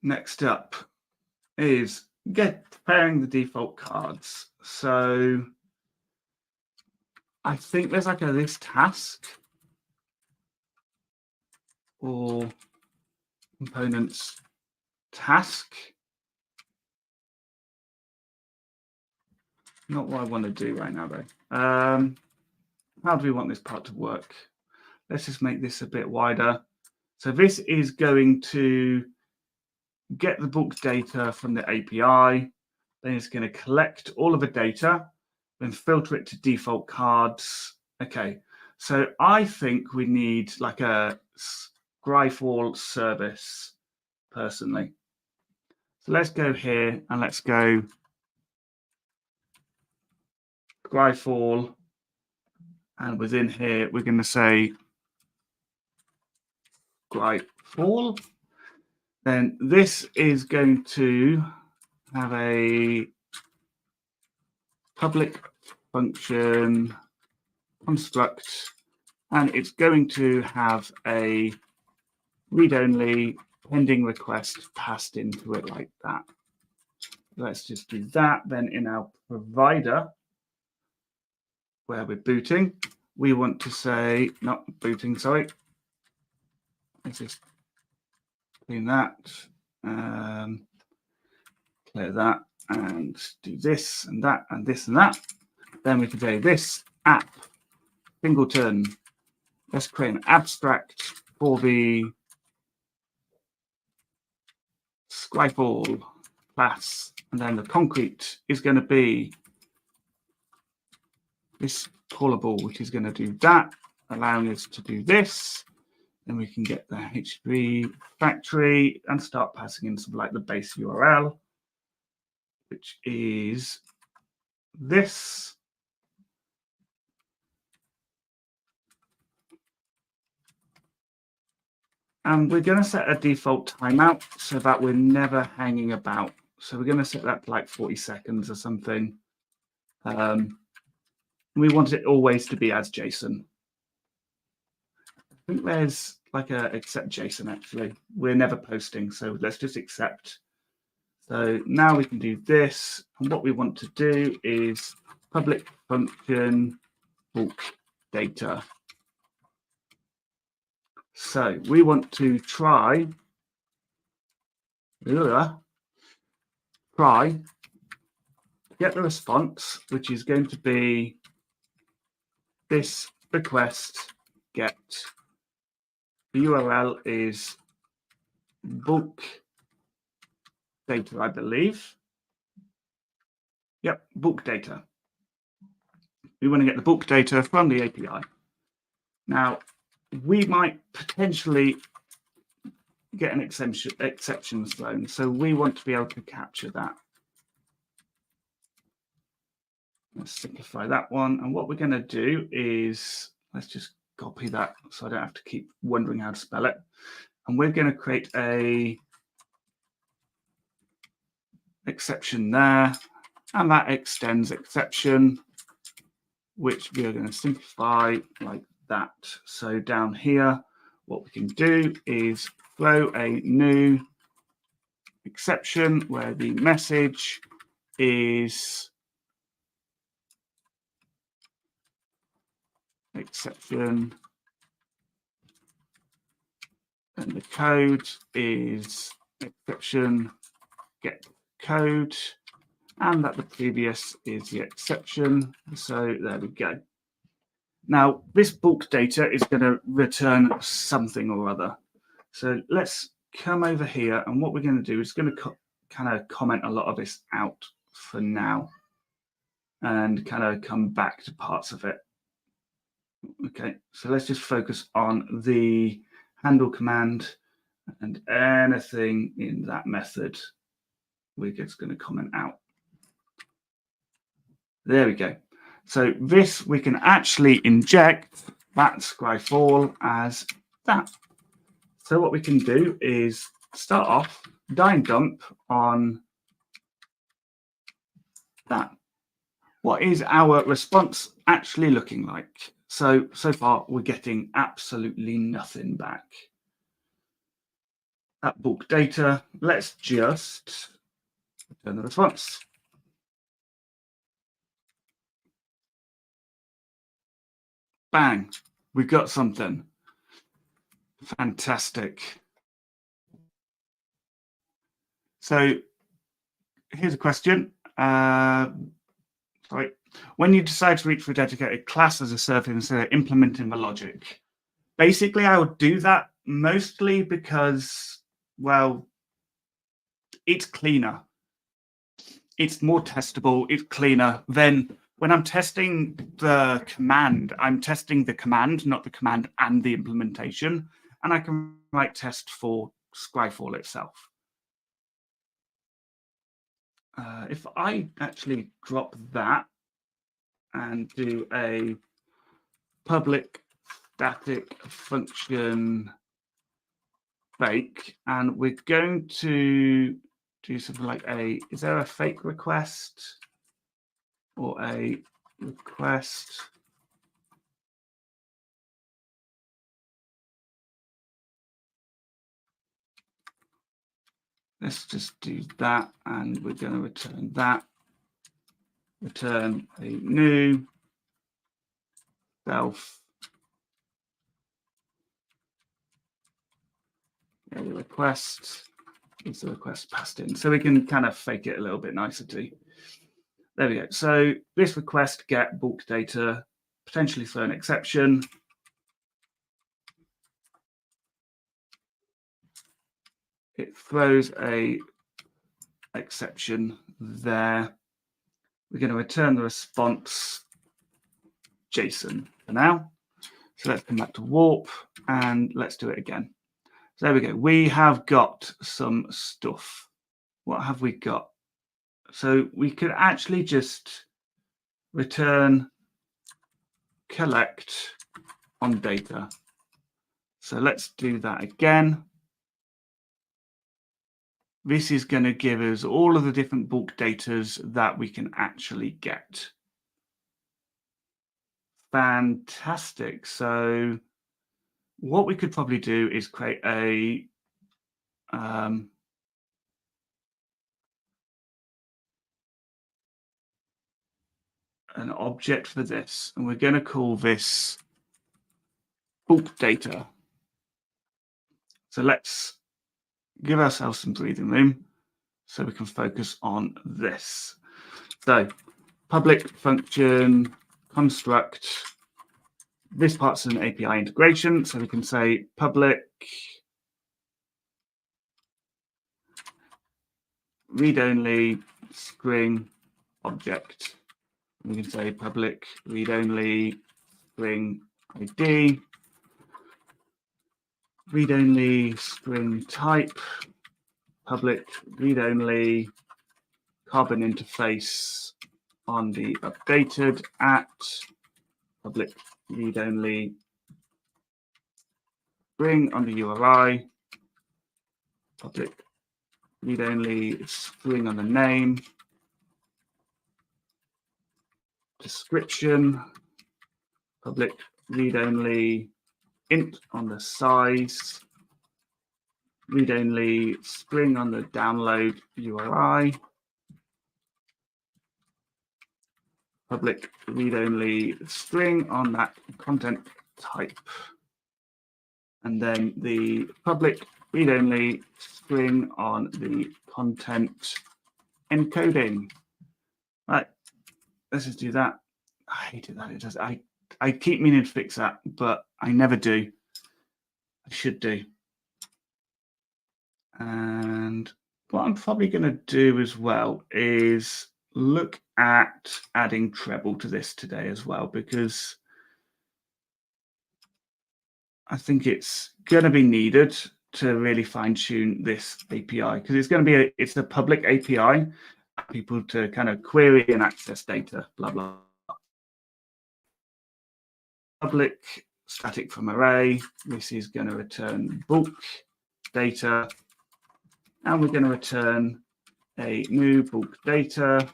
Next up is preparing the default cards. So I think there's like this task or components task. Not what I want to do right now, though. How do we want this part to work? Let's just make this a bit wider. So this is going to get the bulk data from the API. Then it's going to collect all of the data, then filter it to default cards. Okay, so I think we need like a Scryfall service, personally. So let's go here and let's go Scryfall, and within here we're going to say Scryfall. Then this is going to have a public function construct, and it's going to have a read-only pending request passed into it like that. Let's just do that. Then in our provider, where we're booting, we want to say, not booting, sorry. Let's just clean that, clear that, and do this and that and this and that. Then we can say this app singleton. Let's create an abstract for the Scryfall class, and then the concrete is going to be this callable, which is going to do that, allowing us to do this. Then we can get the HTTP factory and start passing in some like the base URL, which is this. And we're going to set a default timeout so that we're never hanging about. So we're going to set that to like 40 seconds or something. We want it always to be as JSON. I think there's like a accept JSON actually. We're never posting, so let's just accept. So now we can do this. And what we want to do is public function bulk data. So we want to try get the response, which is going to be this request get. The URL is bulk data, I believe. Yep, bulk data. We want to get the bulk data from the API. Now, we might potentially get an exception thrown, so we want to be able to capture that. Let's simplify that one. And what we're going to do is, let's just copy that so I don't have to keep wondering how to spell it. And we're going to create a exception there, and that extends exception, which we are going to simplify like that. So down here, what we can do is throw a new exception where the message is exception and the code is exception get code, and that the previous is the exception. So there we go. Now this bulk data is going to return something or other. So let's come over here, and what we're going to do is going to kind of comment a lot of this out for now and kind of come back to parts of it. Okay, so let's just focus on the handle command, and anything in that method we're just going to comment out. There we go. So this we can actually inject that Scryfall as that. So what we can do is start off die and dump on that. What is our response actually looking like? So far we're getting absolutely nothing back. That bulk data, let's just return the response. Bang, we've got something. Fantastic. So here's a question. Sorry. When you decide to reach for a dedicated class as a service instead of implementing the logic, basically I would do that mostly because, well, it's cleaner. It's more testable. It's cleaner. Then when I'm testing the command, I'm testing the command, not the command and the implementation. And I can write test for Scryfall itself. If I actually drop that and do a public static function fake, and we're going to do something like is there a fake request or a request? Let's just do that, and we're going to return that. Return a new self request. Is the request passed in? So we can kind of fake it a little bit nicer too. There we go. So this request get bulk data, potentially throw an exception. It throws a exception there. We're going to return the response JSON for now. So let's come back to warp and let's do it again. So there we go. We have got some stuff. What have we got? So we could actually just return collect on data. So let's do that again. This is going to give us all of the different bulk datas that we can actually get. Fantastic. So what we could probably do is create an object for this, and we're going to call this bulk data. So let's give ourselves some breathing room so we can focus on this. So public function construct. This part's an API integration, so we can say public read-only string object. We can say public read-only string ID, read-only string type, public read-only carbon interface on the updated at public read-only string on the URI, public read-only string on the name, description, public read-only int on the size, read-only string on the download URI, public read-only string on that content type, and then the public read-only string on the content encoding. Right, let's just do that. I hated that. It does. I keep meaning to fix that, but I never do. I should do. And what I'm probably going to do as well is look at adding treble to this today as well, because I think it's going to be needed to really fine tune this API, because it's going to be it's a public API for people to kind of query and access data, blah, blah. Public static from array. This is going to return bulk data. And we're going to return a new bulk data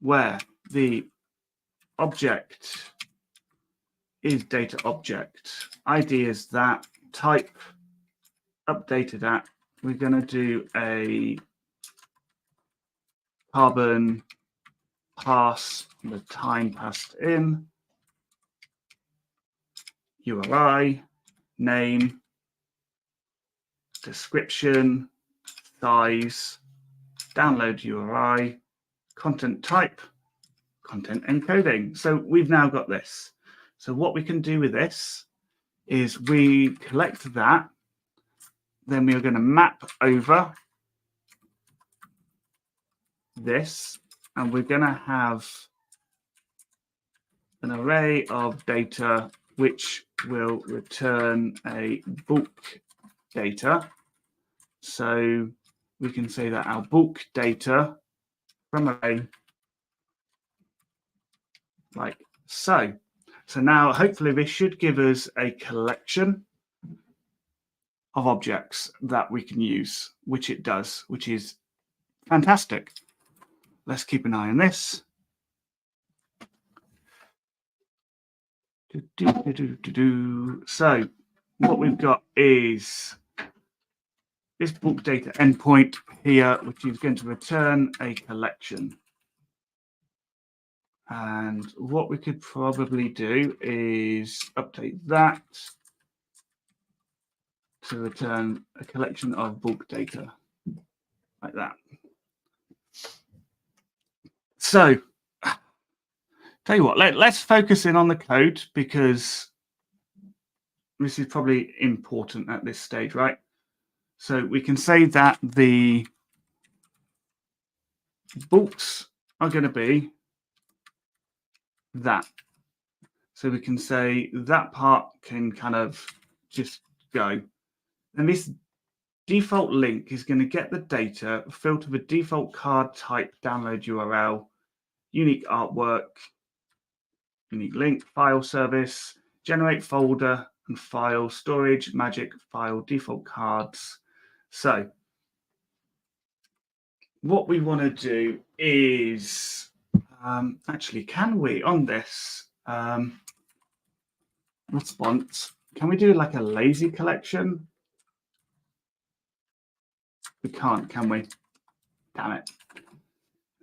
where the object is data object. ID is that, type updated at. We're going to do a carbon pass the time passed in, URI, name, description, size, download URI, content type, content encoding. So we've now got this. So what we can do with this is we collect that, then we are going to map over this, and we're going to have an array of data which will return a bulk data. So we can say that our bulk data from array like so. So now hopefully this should give us a collection of objects that we can use, which it does, which is fantastic. Let's keep an eye on this. So what we've got is this bulk data endpoint here, which is going to return a collection. And what we could probably do is update that to return a collection of bulk data like that. So tell you what, let's focus in on the code, because this is probably important at this stage, right? So we can say that the bulks are going to be that. So we can say that part can kind of just go. And this default link is going to get the data, filter the default card type, download URL, unique artwork, unique link, file service, generate folder and file, storage, magic, file, default cards. So what we want to do is, actually, can we on this, response. Can we do like a lazy collection? We can't, can we? Damn it.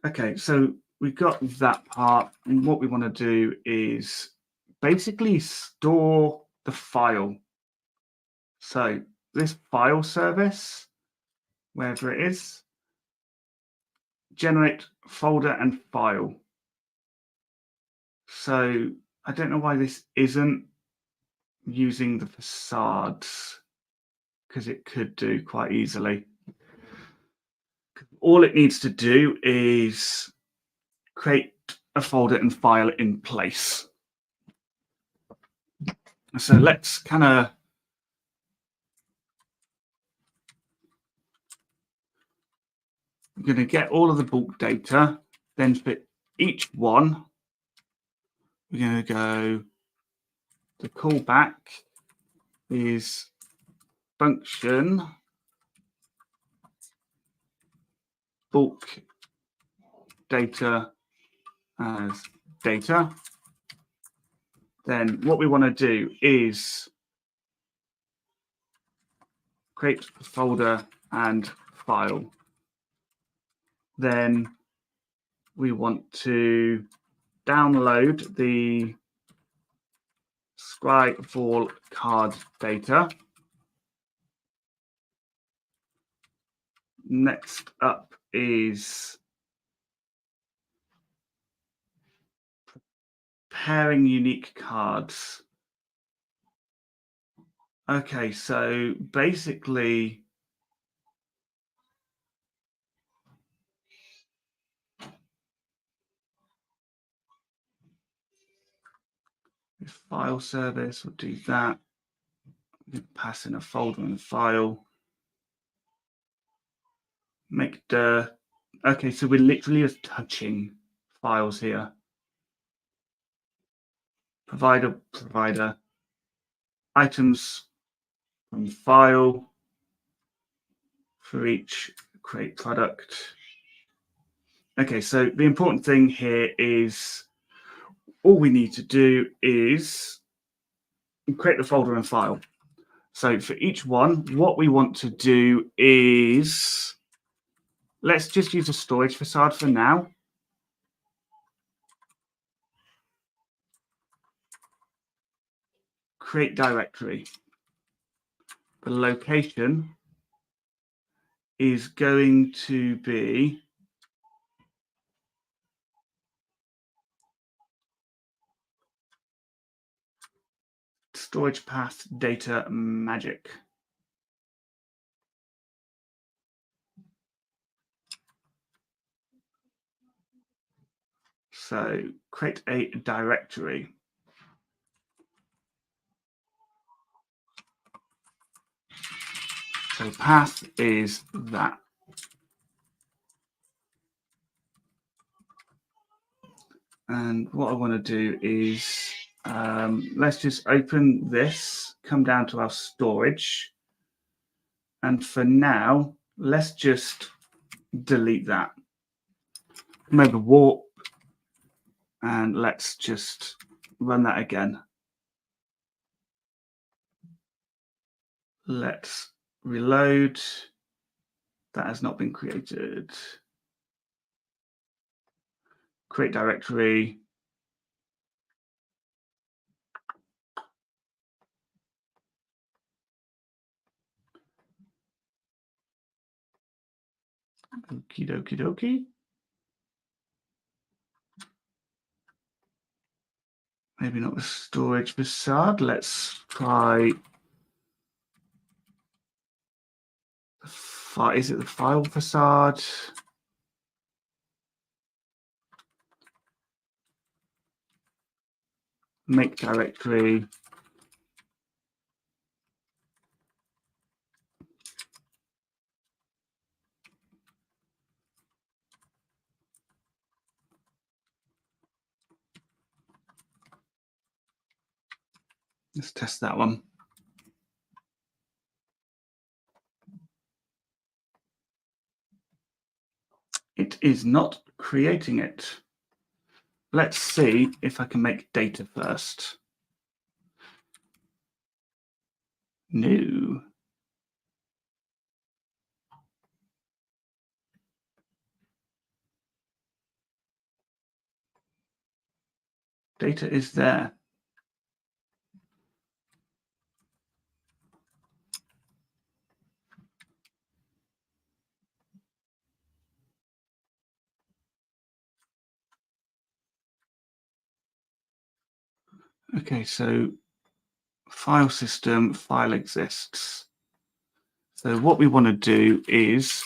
Okay, so we've got that part. And what we want to do is basically store the file. So this file service, wherever it is, generate folder and file. So I don't know why this isn't using the facades, because it could do quite easily. All it needs to do is create a folder and file in place. So let's kind of we're going to get all of the bulk data. Then for each one, we're going to go, the callback is function bulk data as data. Then what we want to do is create a folder and file. Then we want to download the Scryfall card data. Next up is pairing unique cards. Okay, so basically this file service will do that. We pass in a folder and a file. Make the okay, so we're literally just touching files here. Provider, items from file for each create product. Okay, so the important thing here is all we need to do is create the folder and file. So for each one, what we want to do is, let's just use a storage facade for now. Create directory. The location is going to be storage path data magic. So create a directory. So path is that. And what I want to do is, let's just open this, come down to our storage. And for now, let's just delete that. Maybe warp, and let's just run that again. Let's reload. That has not been created. Create directory. Okie dokie dokie. Maybe not the storage facade. Let's try. Is it the file facade? Make directory. Let's test that one. It is not creating it. let's see if I can make data first. No. Data is there. Okay, so file system, file exists. So what we want to do is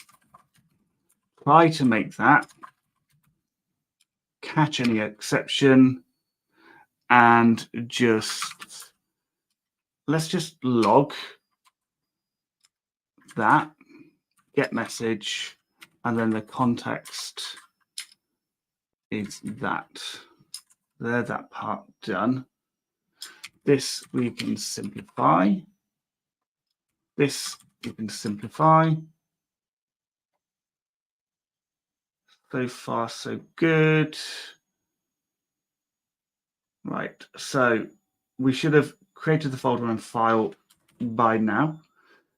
try to make that, catch any exception, and let's just log that, get message, and then the context is that. There, that part done. This we can simplify. This we can simplify. So far, so good. Right, so we should have created the folder and file by now.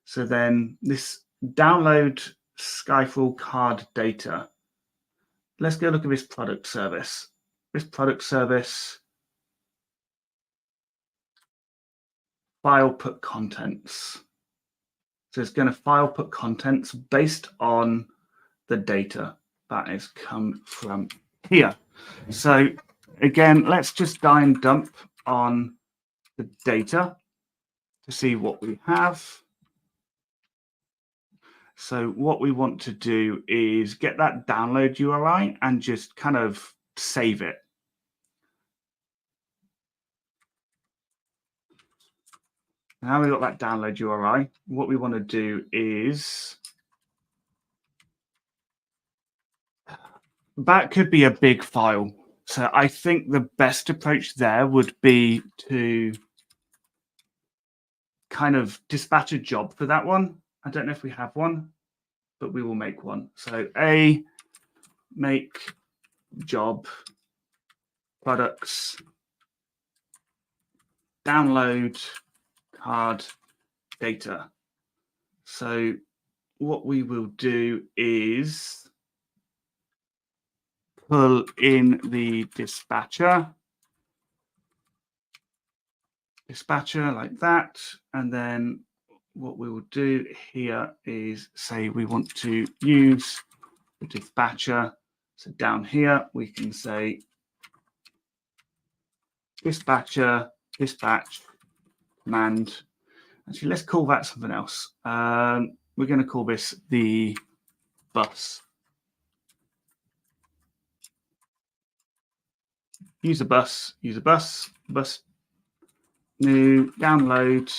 So then this download Scryfall card data. Let's go look at this product service. This product service, file put contents. So it's going to file put contents based on the data that has come from here. So again, let's just die and dump on the data to see what we have. So what we want to do is get that download URI and just kind of save it. Now we've got that download URI. What we want to do is, that could be a big file. So I think the best approach there would be to kind of dispatch a job for that one. I don't know if we have one, but we will make one. So make job products download card data. So what we will do is pull in the dispatcher like that. And then what we will do here is say we want to use the dispatcher. So down here, we can say dispatcher, dispatch, command. Actually, let's call that something else. We're going to call this the bus. Use a bus, bus, new download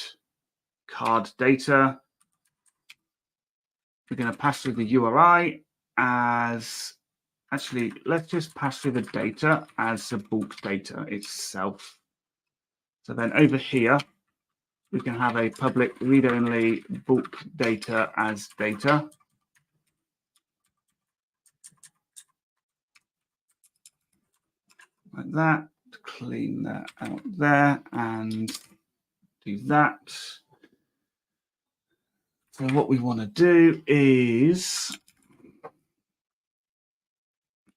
card data. We're going to pass through the URI as, actually, let's just pass through the data as the bulk data itself. So then over here, we can have a public read-only bulk data as data. Like that, clean that out there and do that. So what we want to do is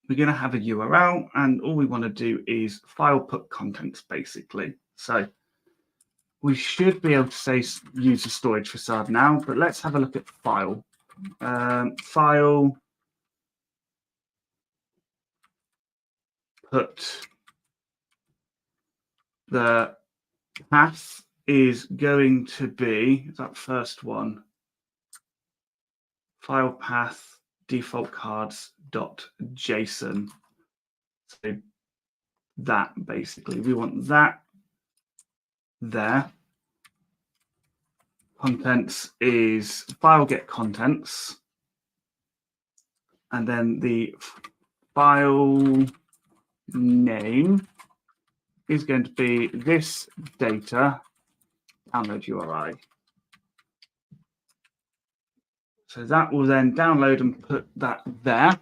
we're going to have a URL and all we want to do is file put contents basically. So we should be able to say use the storage facade now, but let's have a look at file. File put the path is going to be that first one. File path default cards .json. So that basically we want that there. Contents is file get contents, and then the file name is going to be this data download URI. So that will then download and put that there.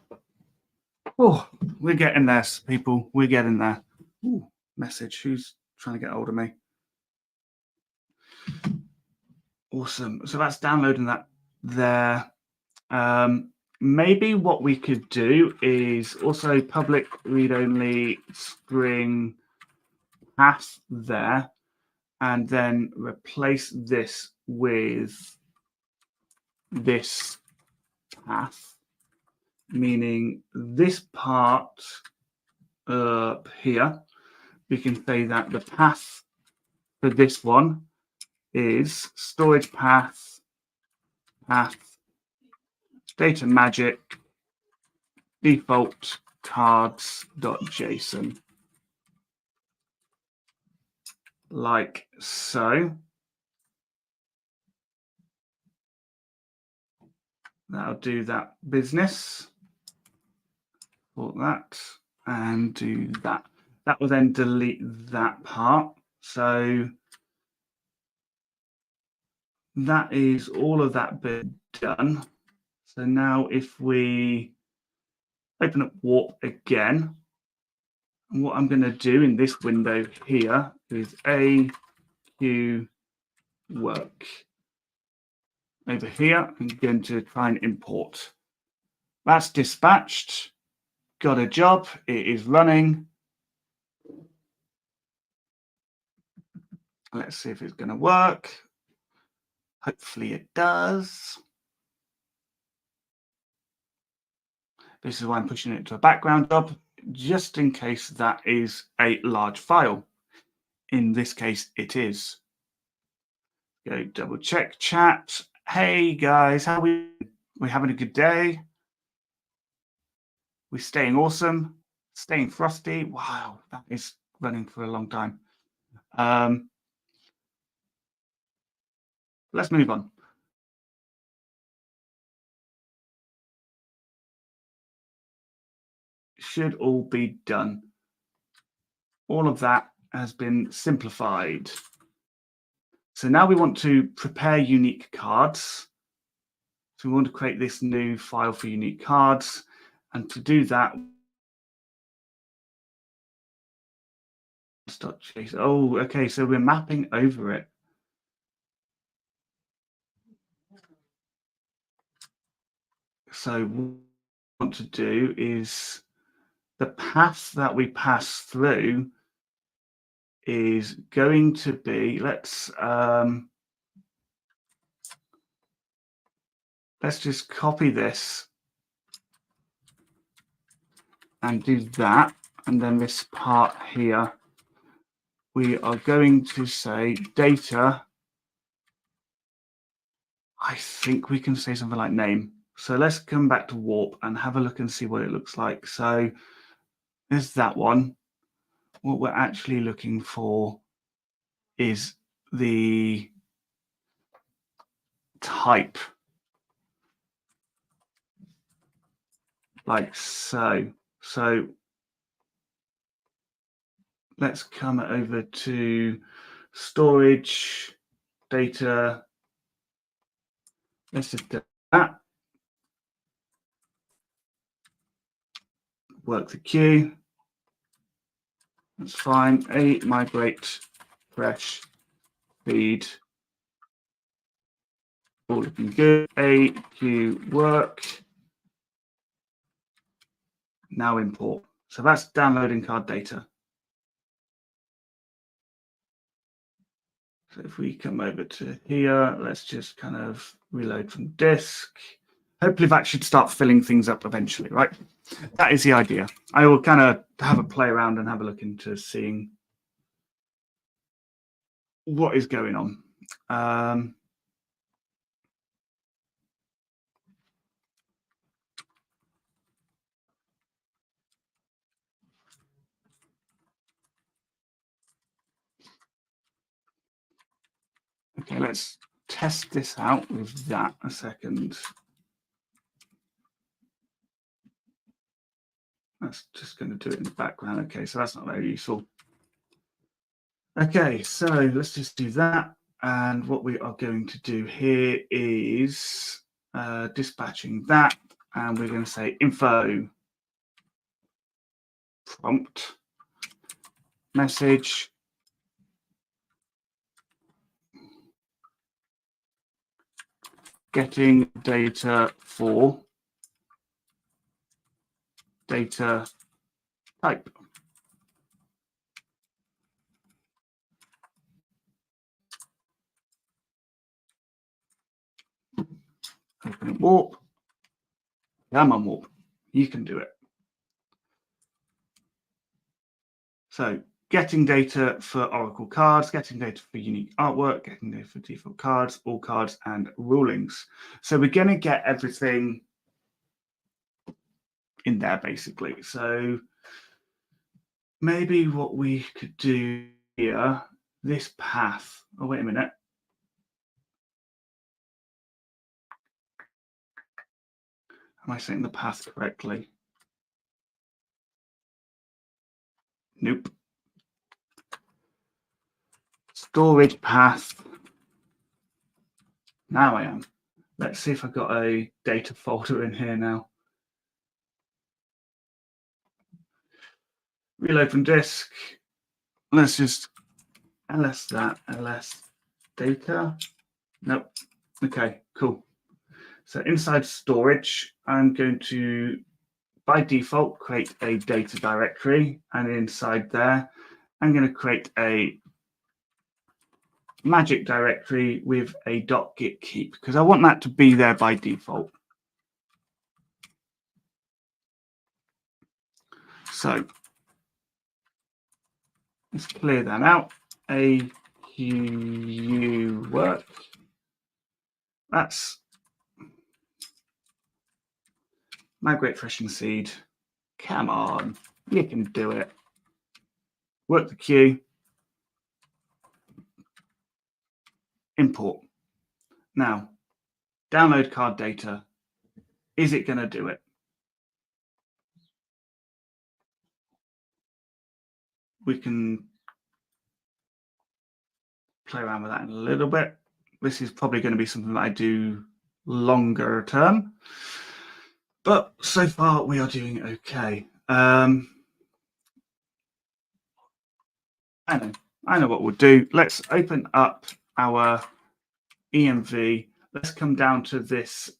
Oh, we're getting there, people. We're getting there. Ooh, message. Who's trying to get hold of me? Awesome. So that's downloading that there. Maybe what we could do is also public read-only string path there, and then replace this with this path, meaning this part here, we can say that the path for this one is storage path data magic default cards.json, like so. That'll do that business. For that and do that. That will then delete that part. So that is all of that bit done. So now if we open up Warp again, and what I'm going to do in this window here is AQ work. Over here, I'm going to try and import. That's dispatched. Got a job. It is running. Let's see if it's going to work. Hopefully it does. This is why I'm pushing it to a background job, just in case that is a large file. In this case, it is. Go double check chat. Hey guys, how are we? We having a good day? We're staying awesome, staying frosty. Wow, that is running for a long time. Let's move on. Should all be done. All of that has been simplified. So now we want to prepare unique cards. So we want to create this new file for unique cards. And to do that, oh, okay, so we're mapping over it. So what we want to do is the path that we pass through is going to be, let's just copy this and do that. And then this part here, we are going to say data. I think we can say something like name. So let's come back to Warp and have a look and see what it looks like. So there's that one. What we're actually looking for is the type, like so. So let's come over to storage data. Let's just do that. Work the queue. That's fine. A migrate fresh feed. All looking good. AQ work. Now import. So that's downloading card data. So if we come over to here, let's just kind of reload from disk. Hopefully that should start filling things up eventually, right? That is the idea. I will kind of have a play around and have a look into seeing what is going on. Okay, let's test this out with that a second. That's just going to do it in the background. Okay, so that's not very useful. Okay, so let's just do that. And what we are going to do here is dispatching that. And we're going to say info prompt message getting data for data type. Open warp. Come on, warp. You can do it. So getting data for Oracle cards, getting data for unique artwork, getting data for default cards, all cards, and rulings. So we're going to get everything in there, basically. So maybe what we could do here, this path. Oh, wait a minute. Am I saying the path correctly? Nope. Storage path. Now I am. Let's see if I've got a data folder in here now. Reload from disk. Let's just ls that, ls data. Nope. Okay, cool. So inside storage, I'm going to, by default, create a data directory. And inside there, I'm going to create a magic directory with a .git keep because I want that to be there by default. So let's clear that out. AQU work. That's migrate fresh and seed. Come on, you can do it. Work the queue. Import. Now, download card data. Is it going to do it? We can play around with that in a little bit. This is probably going to be something that I do longer term. But so far, we are doing okay. I know what we'll do. Let's open up our env. Let's come down to this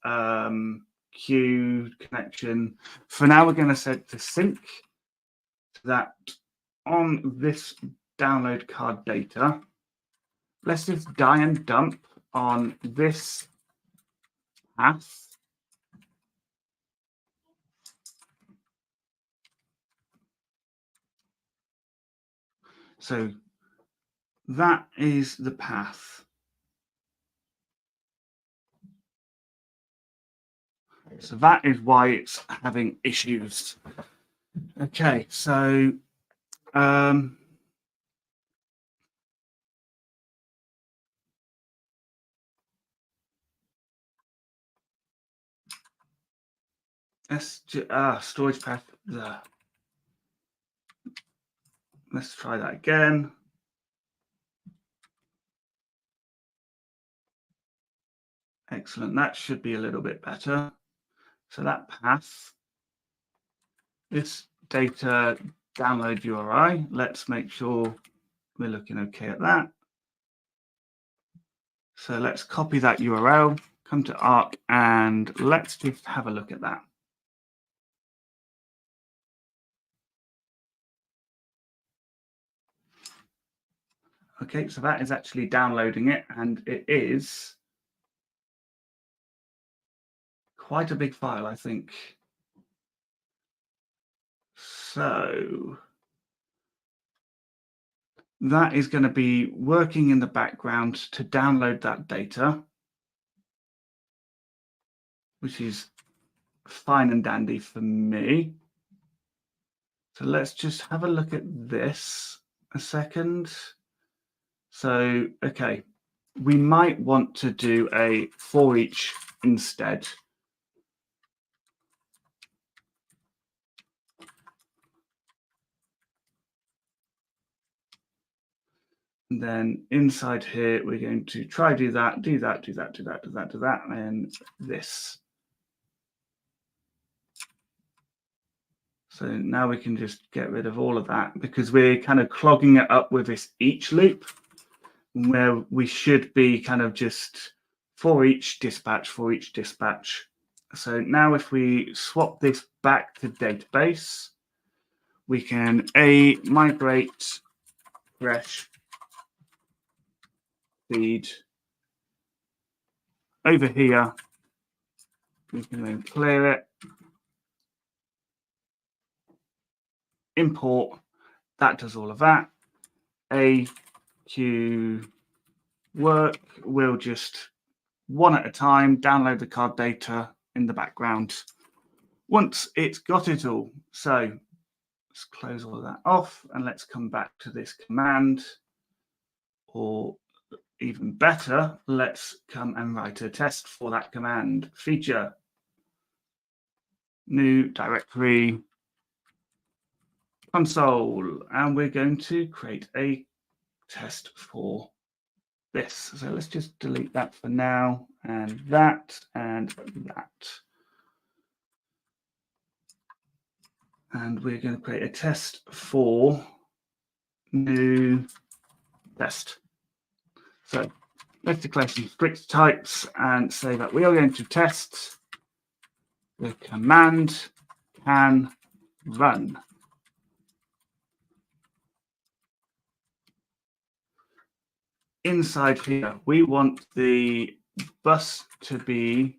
queue connection. For now, we're going to set the sync to that on this download card data. Let's just die and dump on this path. So that is the path. So that is why it's having issues. Okay, so storage path. Let's try that again. Excellent. That should be a little bit better. So that path, this data download URI, let's make sure we're looking okay at that. So let's copy that URL, come to Arc, and let's just have a look at that. Okay, so that is actually downloading it, and it is quite a big file, I think. So that is going to be working in the background to download that data, which is fine and dandy for me. So let's just have a look at this a second. So, okay, we might want to do a for each instead. And then inside here, we're going to try do that, and this. So now we can just get rid of all of that because we're kind of clogging it up with this each loop where we should be kind of just for each dispatch. So now if we swap this back to database, we can migrate fresh feed over here. We can then clear it, import, that does all of that. AQ work will just one at a time download the card data in the background once it's got it all. So let's close all of that off and let's come back to this command, or even better, let's come and write a test for that command. Feature, new directory, console, and we're going to create a test for this. So let's just delete that for now, and that, and that. And we're going to create a test for new test. So let's declare some strict types and say that we are going to test the command can run. Inside here, we want the bus to be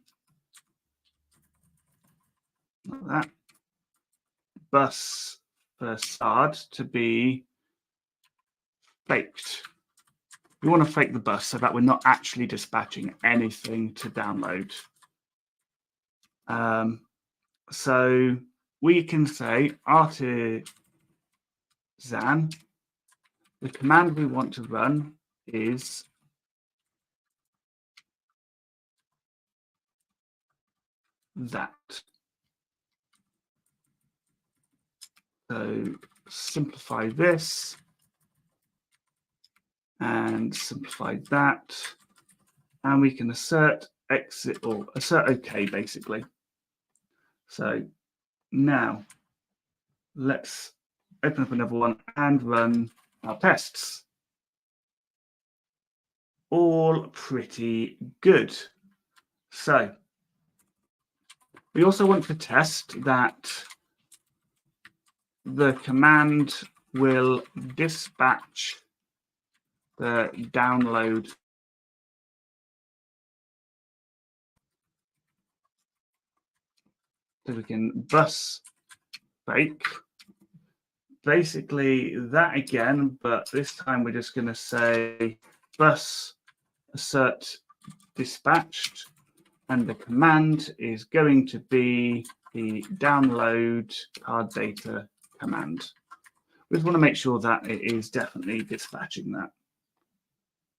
like that. Bus facade to be faked. We want to fake the bus so that we're not actually dispatching anything to download. So we can say artisan, the command we want to run is that. So simplify this and simplify that. And we can assert exit or assert OK, basically. So now let's open up another one and run our tests. All pretty good. So we also want to test that the command will dispatch the download. So we can bus fake. Basically that again, but this time we're just going to say bus assert dispatched, and the command is going to be the download card data command. We just want to make sure that it is definitely dispatching that.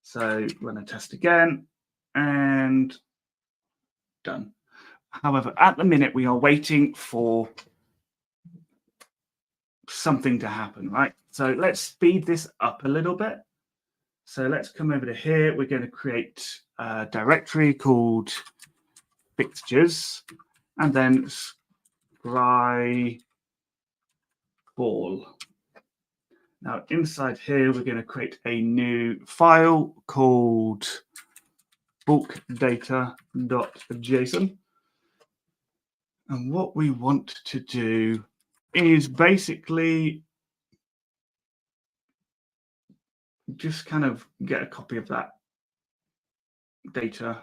So run a test again and done. However, at the minute we are waiting for something to happen, right? So let's speed this up a little bit. So let's come over to here. We're going to create a directory called fixtures and then Scryfall. Now inside here, we're going to create a new file called bulkdata.json. And what we want to do is basically just kind of get a copy of that data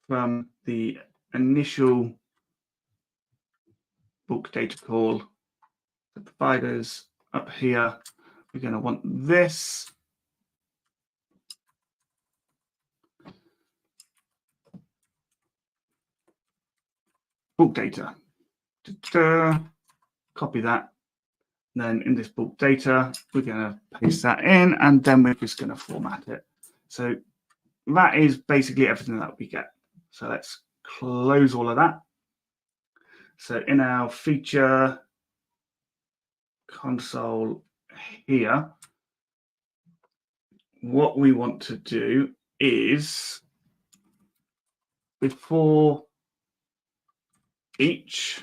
from the initial bulk data call. The providers up here, we're going to want this. Bulk data. Copy that. Then in this bulk data, we're going to paste that in, and then we're just going to format it. So that is basically everything that we get. So let's close all of that. So in our feature console here, what we want to do is before each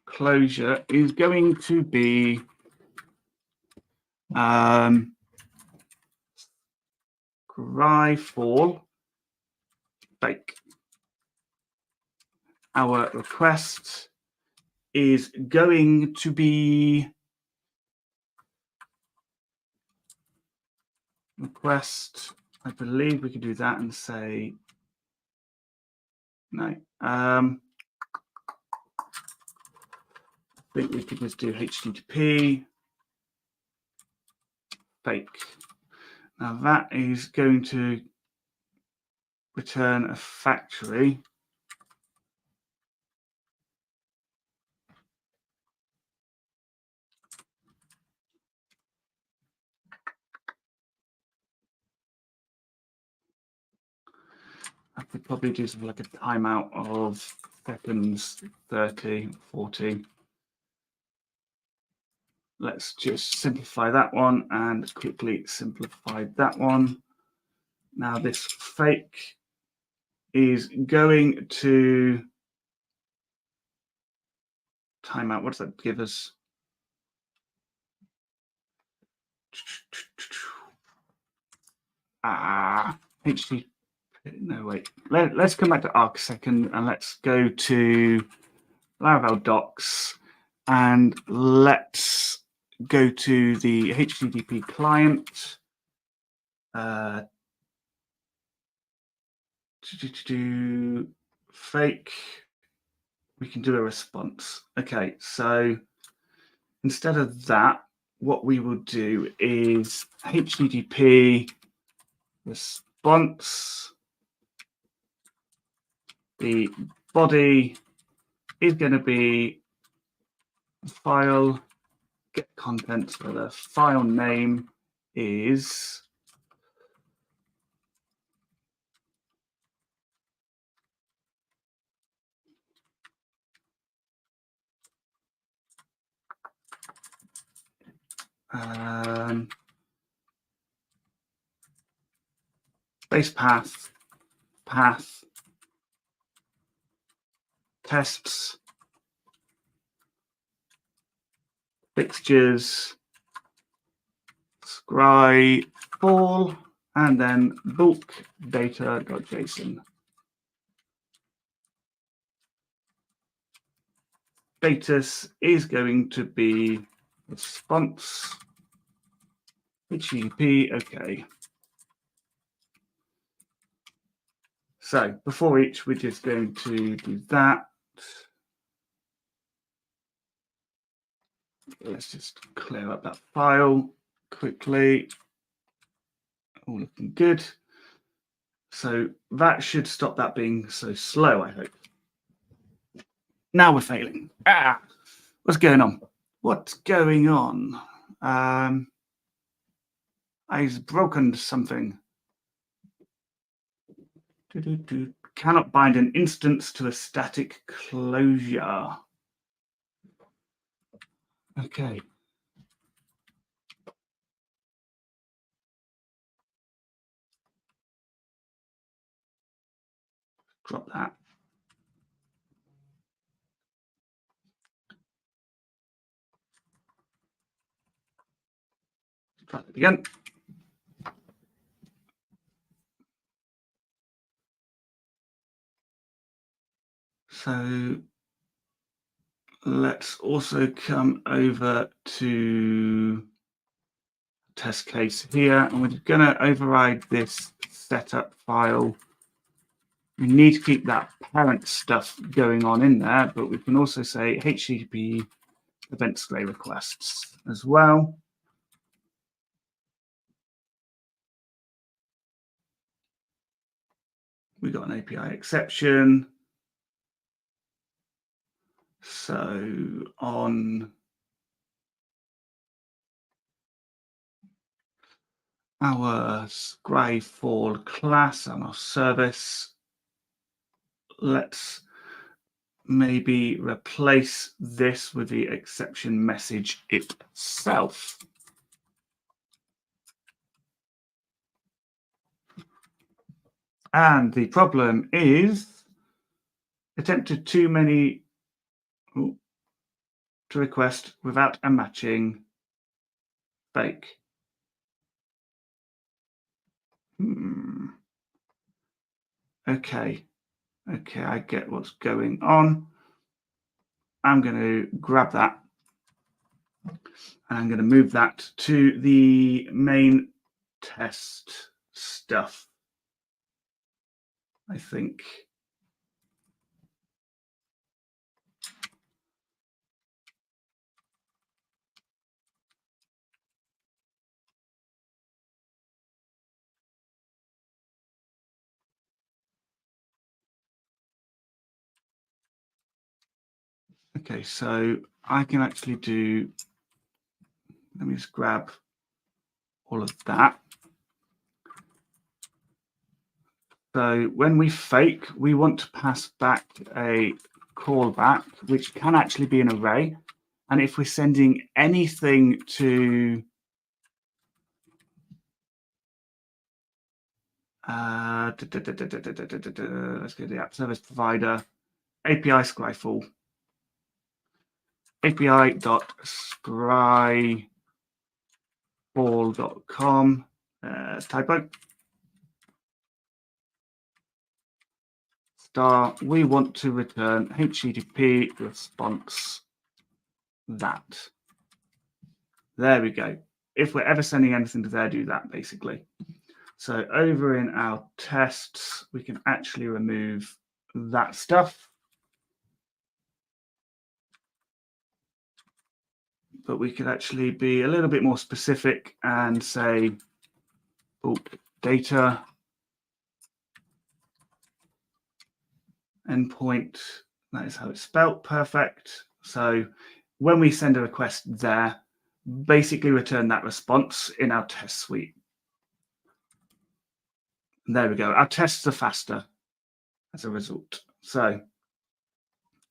closure is going to be Scryfall fake. Our request is going to be request. I believe we can do that and say no. I think we could just do HTTP fake. Now that is going to return a factory. I could probably do something like a timeout of seconds, 30, 40. Let's just simplify that one and quickly simplify that one. Now this fake is going to timeout. What does that give us? HTTP. No, wait. Let's come back to Arc a second and let's go to Laravel docs and let's go to the HTTP client. Fake. We can do a response. Okay, so instead of that, what we will do is HTTP response. The body is going to be file get content. So the file name is base path tests fixtures Scryfall and then bulk data.json. Status is going to be response HTTP. Okay. So before each, we're just going to do that. Let's just clear up that file quickly. All looking good. So that should stop that being so slow, I hope. Now we're failing. What's going on? What's going on? I've broken something. Cannot bind an instance to a static closure. Okay. Drop that. Try it again. So let's also come over to test case here, and we're going to override this setup file. We need to keep that parent stuff going on in there, but we can also say HTTP event display requests as well. We got an API exception. So on our Scryfall class and our service, let's maybe replace this with the exception message itself. And the problem is attempted too many. a request without a matching fake. Okay, I get what's going on. I'm going to grab that and I'm going to move that to the main test stuff, I think. Okay, so I can actually do, let me just grab all of that. So when we fake, we want to pass back a callback, which can actually be an array. And if we're sending anything to let's go to the app service provider, API Scryfall, api.scryfall.com, typo, star, we want to return HTTP response that. There we go. If we're ever sending anything to there, do that basically. So over in our tests, we can actually remove that stuff. But we could actually be a little bit more specific and say bulk data endpoint. That is how it's spelt. Perfect. So when we send a request there, basically return that response in our test suite. And there we go. Our tests are faster as a result. So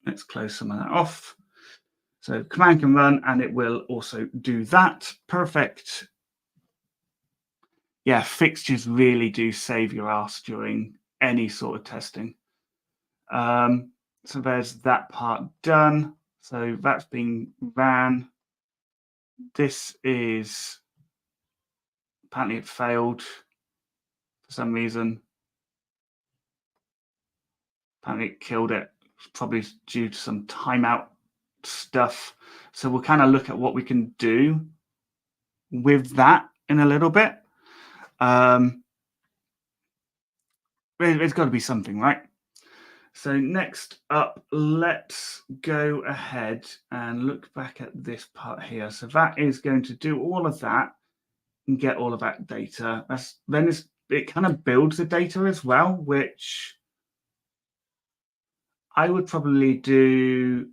let's close some of that off. So command can run and it will also do that. Perfect. Yeah, fixtures really do save your ass during any sort of testing. So there's that part done. So that's being ran. This is, apparently it failed for some reason. Apparently it killed it, probably due to some timeout stuff. So we'll kind of look at what we can do with that in a little bit. There's got to be something, right? So next up, let's go ahead and look back at this part here. So that is going to do all of that and get all of that data. Then it kind of builds the data as well, which I would probably do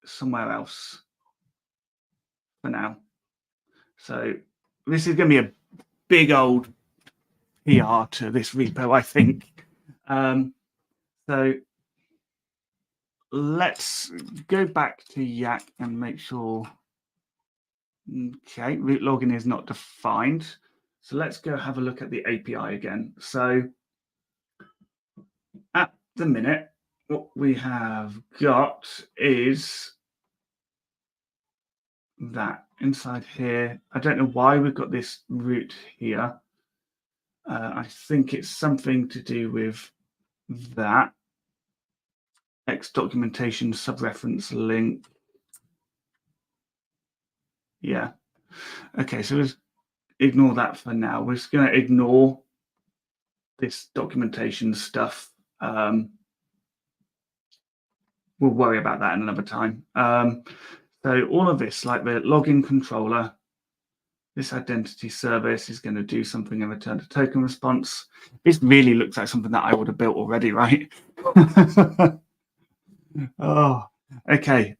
somewhere else for now. So this is going to be a big old PR to this repo, I think. So let's go back to Yak and make sure. Okay, root login is not defined. So let's go have a look at the API again. So at the minute, what we have got is that inside here. I don't know why we've got this root here. I think it's something to do with that. X documentation subreference link. Yeah. Okay, so let's ignore that for now. We're just going to ignore this documentation stuff. We'll worry about that in another time. So all of this, like the login controller, this identity service is going to do something and return a token response. This really looks like something that I would have built already, right? Oh, okay.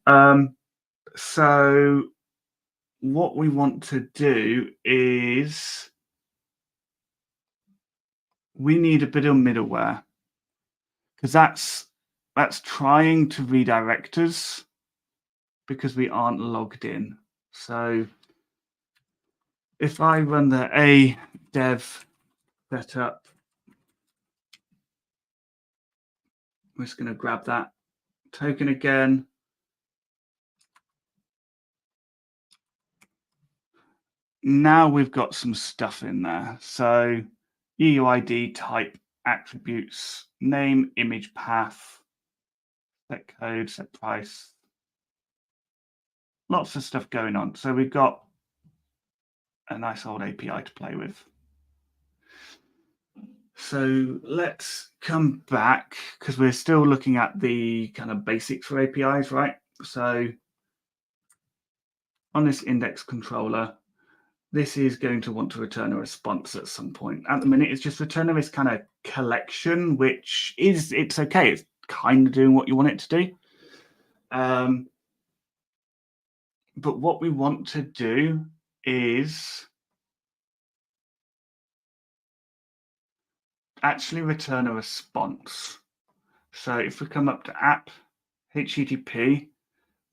So what we want to do is we need a bit of middleware because that's trying to redirect us because we aren't logged in. So if I run the a dev setup, I'm just going to grab that token again. now we've got some stuff in there. So UUID, type, attributes, name, image path, set code, set price. Lots of stuff going on. So we've got a nice old API to play with. So let's come back because we're still looking at the kind of basics for APIs, right? So on this index controller, this is going to want to return a response at some point. At the minute, it's just returning this kind of collection, which is, it's okay. It's kind of doing what you want it to do. But what we want to do is actually return a response. So if we come up to app, HTTP,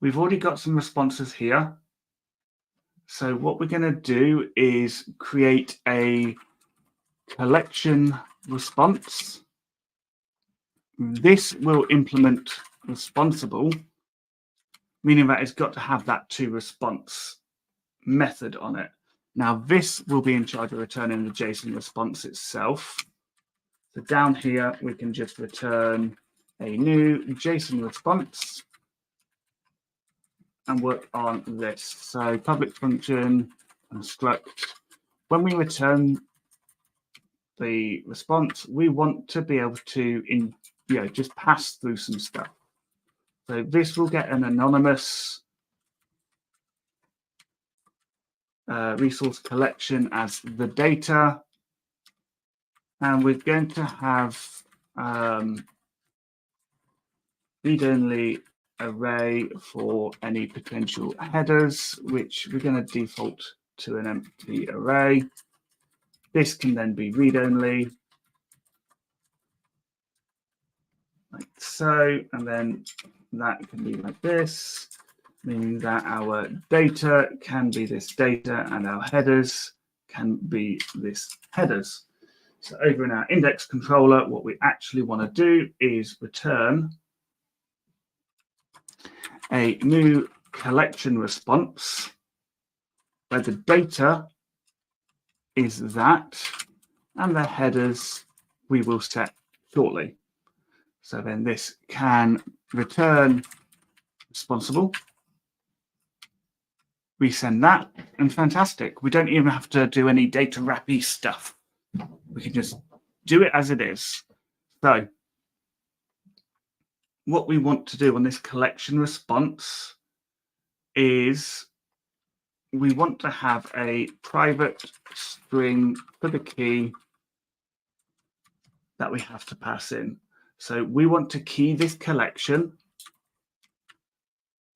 we've already got some responses here. So what we're going to do is create a collection response. This will implement responsible, meaning that it's got to have that toResponse method on it. Now this will be in charge of returning the JSON response itself. So down here, we can just return a new JSON response and work on this. So public function construct. When we return the response, we want to be able to just pass through some stuff. So this will get an anonymous resource collection as the data. And we're going to have read-only array for any potential headers, which we're going to default to an empty array. This can then be read-only, like so, and then that can be like this, meaning that our data can be this data and our headers can be this headers. So over in our index controller, what we actually want to do is return a new collection response where the data is that and the headers we will set shortly. So then this can return responsible. We send that, and fantastic. We don't even have to do any data wrappy stuff. We can just do it as it is. So what we want to do on this collection response is we want to have a private string for the key that we have to pass in. So we want to key this collection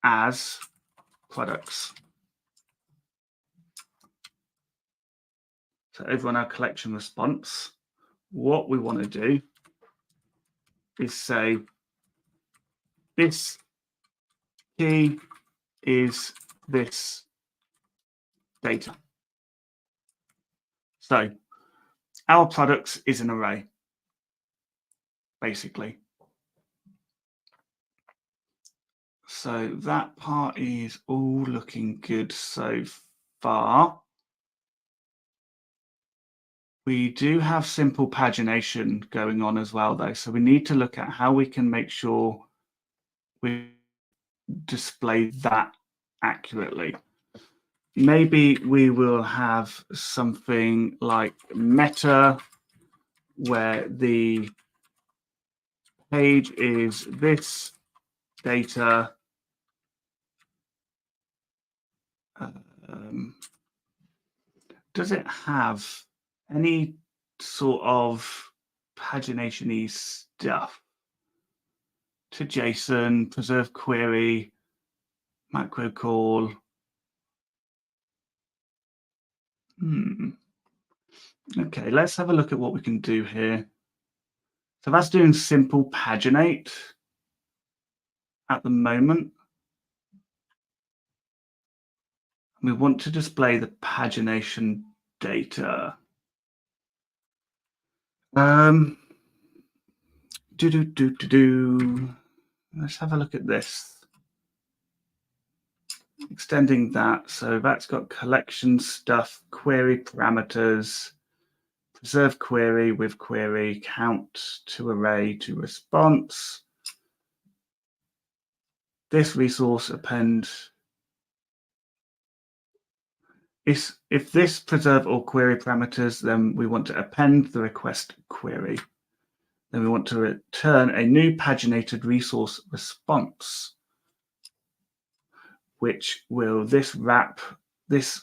as products. So over on our collection response, what we want to do is say this key is this data. So our products is an array, basically. So that part is all looking good so far. We do have simple pagination going on as well, though. So we need to look at how we can make sure we display that accurately. Maybe we will have something like meta, where the page is this data. Does it have any sort of pagination-y stuff? To JSON, preserve query, macro call. Okay, let's have a look at what we can do here. So that's doing simple paginate at the moment. We want to display the pagination data. Let's have a look at this. extending that. So that's got collection stuff, query parameters, preserve query with query, count to array to response. This resource append. If this preserve all query parameters, then we want to append the request query. Then we want to return a new paginated resource response, which will wrap this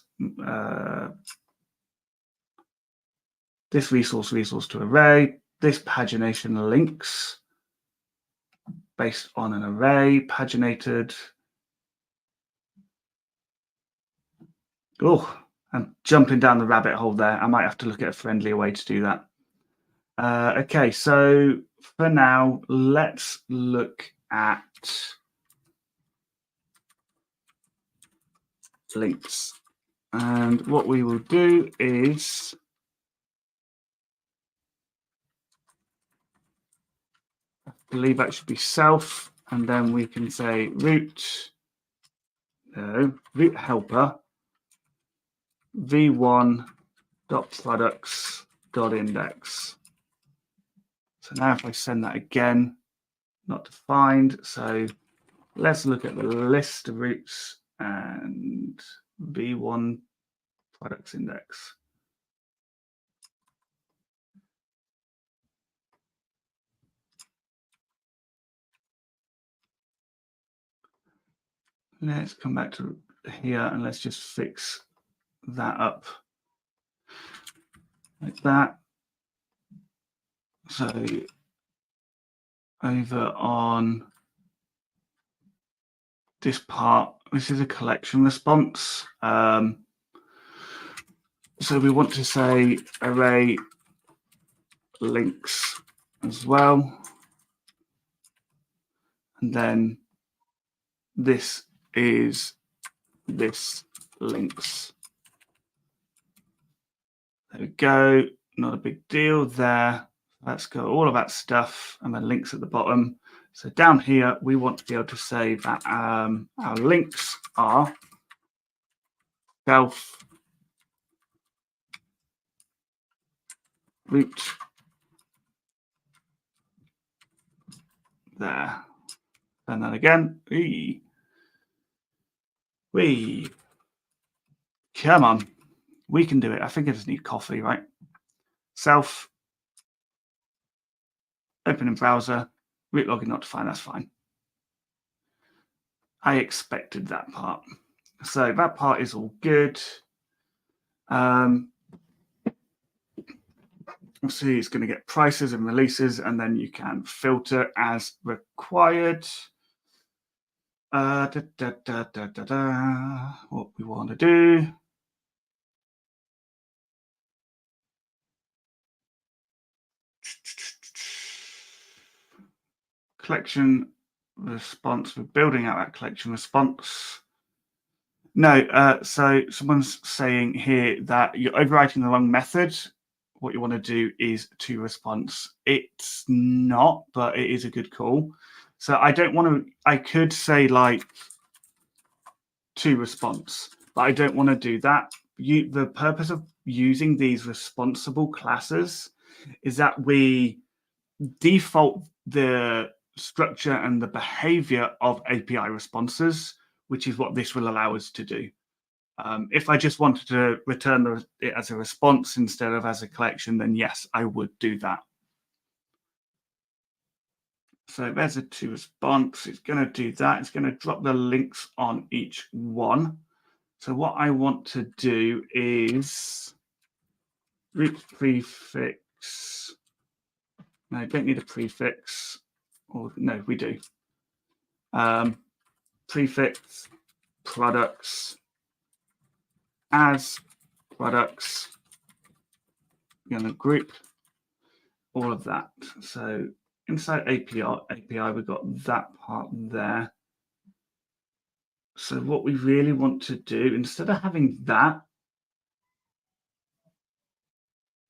resource to array. This pagination links based on an array paginated. Oh, I'm jumping down the rabbit hole there. I might have to look at a friendlier way to do that. Okay, so for now, let's look at links. And what we will do is I believe that should be self, and then we can say root helper v1.products.index. So now if I send that again, not defined. So let's look at the list of routes and v1 products index. Let's come back to here and let's just fix that up like that. So over on this part, this is a collection response. So we want to say array links as well. And then this is this links. There we go. Not a big deal there. Let's go all of that stuff and then links at the bottom. So down here, we want to be able to say that our links are self root there. And then again, we come on, we can do it. I think I just need coffee, right? Self, open in browser, root login not defined, that's fine. I expected that part. So that part is all good. See, it's going to get prices and releases, and then you can filter as required. What we want to do. Collection response. We're building out that collection response. No, so someone's saying here that you're overwriting the wrong method. What you want to do is to response. It's not, but it is a good call. So I don't want to, I could say like to response, but I don't want to do that. The purpose of using these responsible classes is that we default the structure and the behavior of API responses, which is what this will allow us to do. If I just wanted to return it as a response instead of as a collection, then yes, I would do that. So there's a to response. It's going to do that. It's going to drop the links on each one. So what I want to do is root prefix. No, I don't need a prefix. Or no, we do. Prefix products as products. We're going to group all of that. So inside API, we've got that part there. So what we really want to do, instead of having that,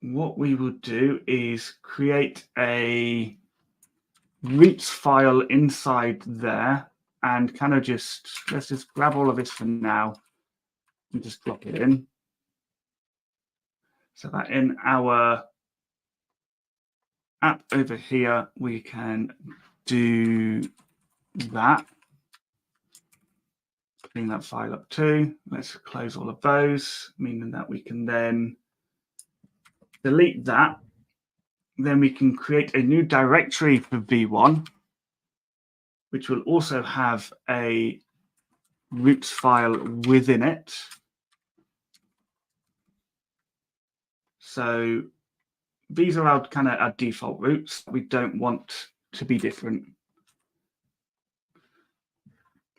what we will do is create a roots file inside there and kind of let's just grab all of this for now and just drop it in. So that in our app over here, we can do that. Clean that file up too. Let's close all of those, meaning that we can then delete that. Then we can create a new directory for v1, which will also have a routes file within it. So these are our kind of our default routes. We don't want to be different.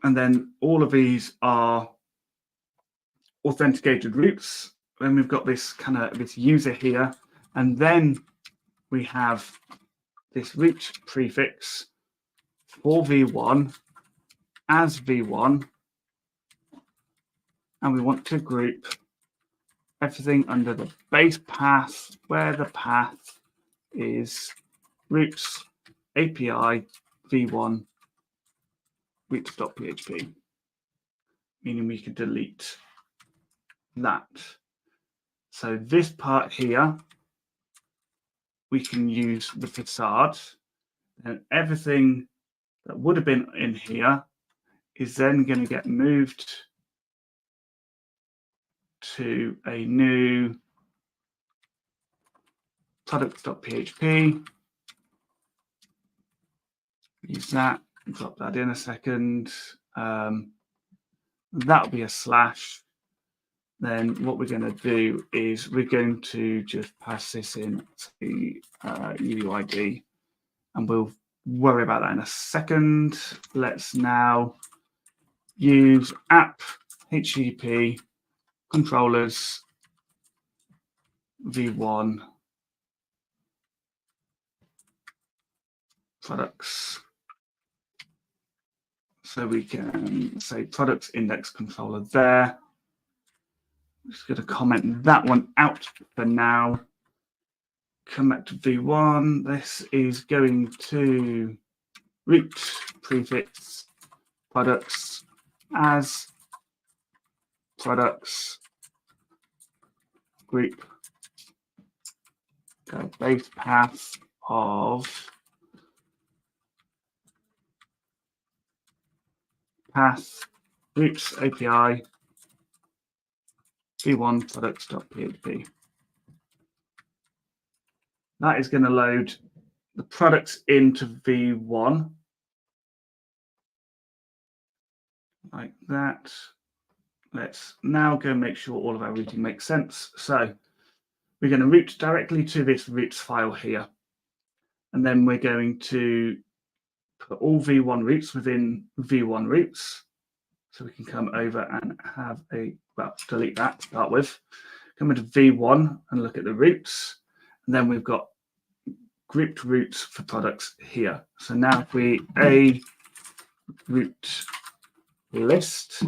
And then all of these are authenticated routes. Then we've got this kind of this user here, and then we have this route prefix for v1 as v1, and we want to group everything under the base path where the path is routes API v1 routes.php, meaning we can delete that. So this part here, we can use the facade, and everything that would have been in here is then going to get moved to a new products.php. Use that, drop that in a second. That'll be a slash. Then what we're going to do is we're going to just pass this in to the UUID, and we'll worry about that in a second. Let's now use app HTTP controllers v1 products. So we can say products index controller there. I'm just going to comment that one out for now. Come back to v1. This is going to root prefix products as products group base path of path groups API v1 products.php. That is going to load the products into v1 like that. Let's now go make sure all of our routing makes sense. So we're going to route directly to this routes file here. And then we're going to put all v1 routes within v1 routes. So we can come over and have delete that to start with. Come into v1 and look at the routes. And then we've got grouped routes for products here. So now if we route list,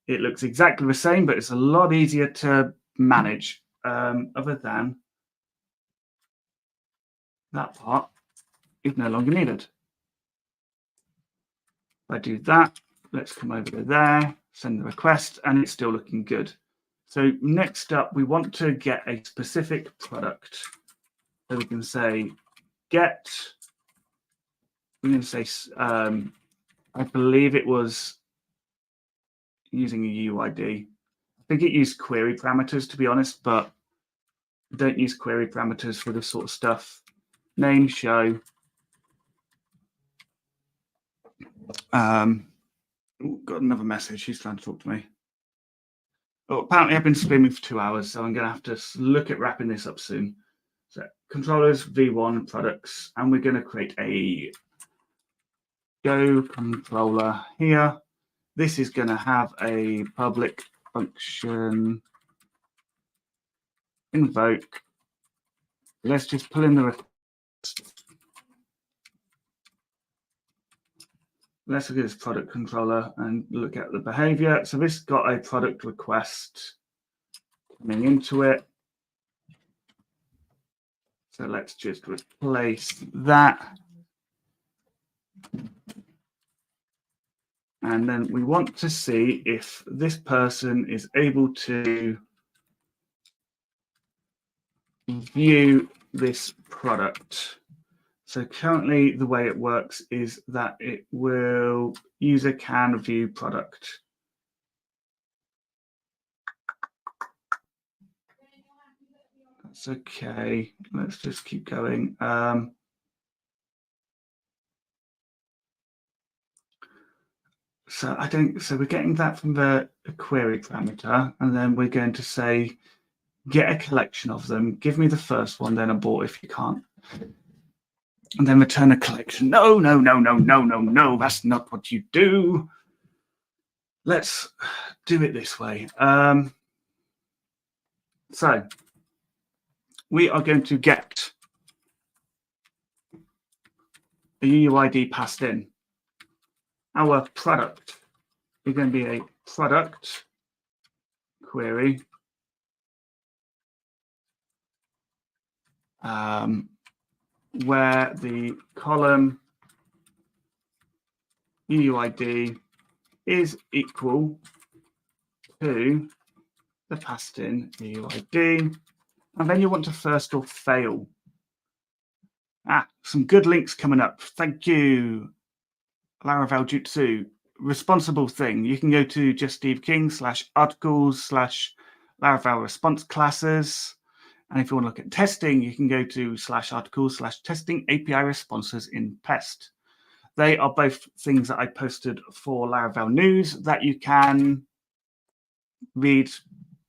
it looks exactly the same, but it's a lot easier to manage. Other than that part is no longer needed. If I do that, let's come over to there, send the request, and it's still looking good. So next up, we want to get a specific product. So we can say get, we're going to say, I believe it was using a UID. I think it used query parameters, to be honest, but don't use query parameters for this sort of stuff. Name, show. Got another message. She's trying to talk to me. Oh, apparently I've been streaming for 2 hours, so I'm going to have to look at wrapping this up soon. So controllers, v1 products, and we're going to create a Go controller here. This is going to have a public function invoke. Let's just pull in the request. Let's look at this product controller and look at the behavior. So this got a product request coming into it. So let's just replace that. And then we want to see if this person is able to view this product. So currently the way it works is that it will user can view product. That's okay. Let's just keep going. So we're getting that from the query parameter, and then we're going to say, get a collection of them. Give me the first one, then abort if you can't. And then return a collection. No, that's not what you do. Let's do it this way. So we are going to get a UUID passed in. Our product is going to be a product query. Where the column UUID is equal to the passed in UUID. And then you want to first or fail. Some good links coming up. Thank you, Laravel Jutsu. Responsible thing. You can go to juststeveking/articles/Laravel response classes. And if you want to look at testing, you can go to /articles/testing API responses in PEST. They are both things that I posted for Laravel News that you can read